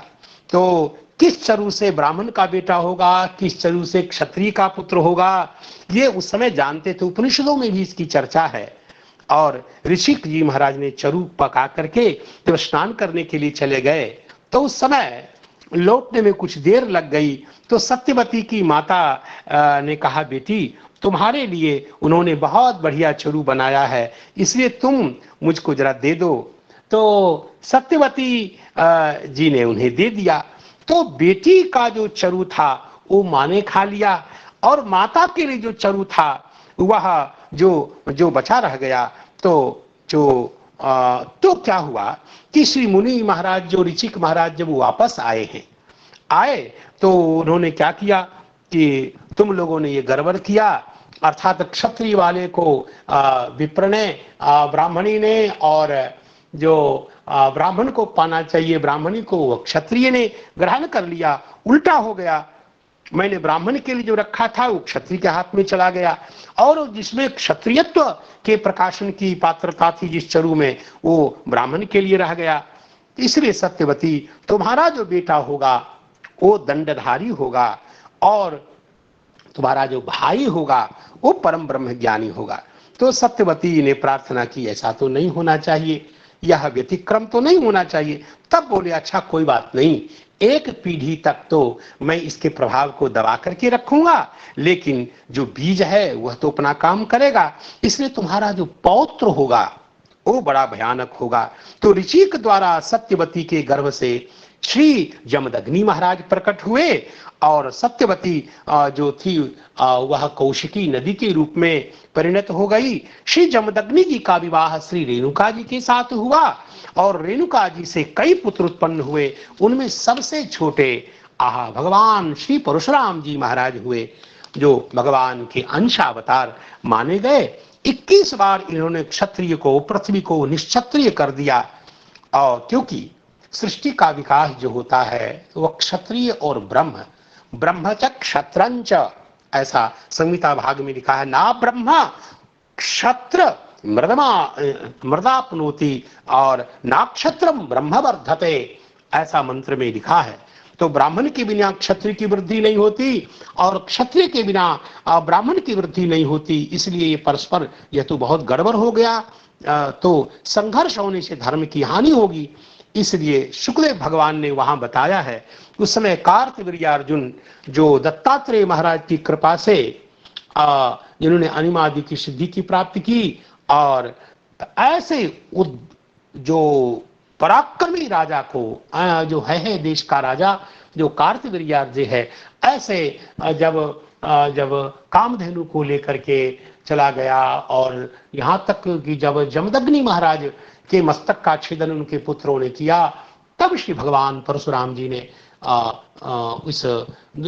तो किस चरु से ब्राह्मण का बेटा होगा, किस चरु से क्षत्रिय का पुत्र होगा, ये उस समय जानते थे। उपनिषदों में भी इसकी चर्चा है। और ऋषिक जी महाराज ने चरु पका करके जब स्नान करने के लिए चले गए, तो उस समय लौटने में कुछ देर लग गई, तो सत्यवती की माता ने कहा, बेटी तुम्हारे लिए उन्होंने बहुत बढ़िया चरु बनाया है, इसलिए तुम मुझको जरा दे दो। तो सत्यवती जी ने उन्हें दे दिया। तो बेटी का जो चरु था वो माँ ने खा लिया, और माता के लिए जो चरु था वह जो बचा रह गया। तो क्या हुआ कि श्री मुनि महाराज, जो ऋचिक महाराज जब वापस आए तो उन्होंने क्या किया कि तुम लोगों ने ये गड़बड़ किया, अर्थात क्षत्रिय वाले को विप्र ने, ब्राह्मणी ने, और जो ब्राह्मण को पाना चाहिए ब्राह्मणी को क्षत्रिय ने ग्रहण कर लिया, उल्टा हो गया। मैंने ब्राह्मण के लिए जो रखा था वो क्षत्रिय के हाथ में चला गया, और जिसमें क्षत्रियत्व के प्रकाशन की पात्रता थी जिस चरु में, वो ब्राह्मण के लिए रह गया। इसलिए सत्यवती, तुम्हारा जो बेटा होगा वो दंडधारी होगा, और तुम्हारा जो भाई होगा वो परम ब्रह्म ज्ञानी होगा। तो सत्यवती ने प्रार्थना की, ऐसा तो नहीं होना चाहिए, यह व्यतिक्रम तो नहीं होना चाहिए। तब बोले, अच्छा कोई बात नहीं, एक पीढ़ी तक तो मैं इसके प्रभाव को दबा करके रखूंगा, लेकिन जो बीज है वह तो अपना काम करेगा। इसलिए तुम्हारा जो पौत्र होगा वो बड़ा भयानक होगा। तो ऋचिक द्वारा सत्यवती के गर्भ से श्री जमदग्नि महाराज प्रकट हुए और सत्यवती जो थी वह कौशिकी नदी के रूप में परिणत हो गई। श्री जमदग्नि जी का विवाह श्री रेणुका जी के साथ हुआ और रेणुका जी से कई पुत्र उत्पन्न हुए। उनमें सबसे छोटे भगवान श्री परशुराम जी महाराज हुए, जो भगवान के अंशावतार माने गए। 21 बार इन्होंने क्षत्रिय को, पृथ्वी को निश्क्षत्रिय कर दिया। और क्योंकि सृष्टि का विकास जो होता है वह क्षत्रिय और ब्रह्म च क्षत्रंच, ऐसा संहिता भाग में लिखा है। ना ब्रह्म क्षत्र मृदापनोति और ना क्षत्रम ब्रह्म वर्धते, ऐसा मंत्र में लिखा है। तो ब्राह्मण के बिना क्षत्रिय की वृद्धि नहीं होती और क्षत्रिय के बिना ब्राह्मण की वृद्धि नहीं होती। इसलिए ये परस्पर, यह तो बहुत गड़बड़ हो गया, तो संघर्ष होने से धर्म की हानि होगी। इसलिए शुक्लदेव भगवान ने वहां बताया है, उस समय कार्तवीर्यार्जुन जो दत्तात्रेय महाराज की कृपा से जिन्होंने अनिमादि की सिद्धि की प्राप्ति की और ऐसे जो पराक्रमी राजा को, जो है देश का राजा जो कार्तवीर्यार्जुन है, ऐसे जब कामधेनु को लेकर के चला गया और यहाँ तक कि जब जमदग्नि महाराज के मस्तक का छेदन उनके पुत्रों ने किया, तब श्री भगवान परशुराम जी ने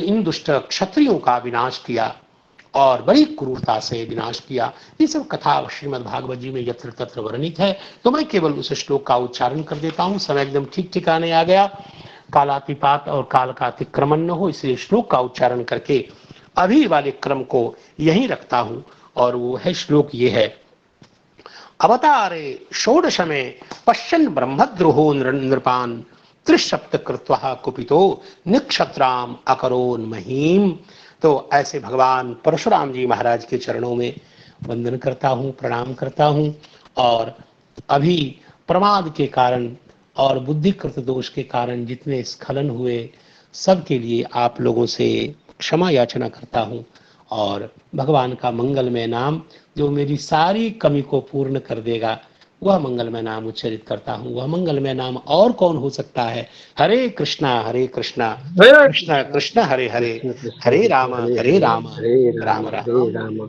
इन दुष्ट क्षत्रियों का विनाश किया और बड़ी क्रूरता से विनाश किया। ये सब कथा श्रीमद् भागवत जी में यत्र तत्र वर्णित है। तो मैं केवल उस श्लोक का उच्चारण कर देता हूँ। समय एकदम ठीक ठिकाने आ गया, कालातिपात और काल का अतिक्रमण न हो, इसलिए श्लोक का उच्चारण करके अभी वाले क्रम को यहीं रखता हूं। और वो है श्लोक ये है, अवतारे षोडश में पश्यन् ब्रह्मद्रोहो नृपान त्रिशप्त कृत्वा कुपितो निक्षत्राम अकरोन महीम। तो ऐसे भगवान परशुराम जी महाराज के चरणों में वंदन करता हूँ, प्रणाम करता हूँ। और अभी प्रमाद के कारण और बुद्धिकृत दोष के कारण जितने स्खलन हुए, सबके लिए आप लोगों से क्षमा याचना करता हूँ। और भगवान का मंगलमय नाम जो मेरी सारी कमी को पूर्ण कर देगा, वह मंगलमय नाम उच्चारित करता हूँ। वह मंगलमय नाम और कौन हो सकता है? हरे कृष्णा कृष्णा कृष्ण हरे हरे, हरे राम राम राम राम।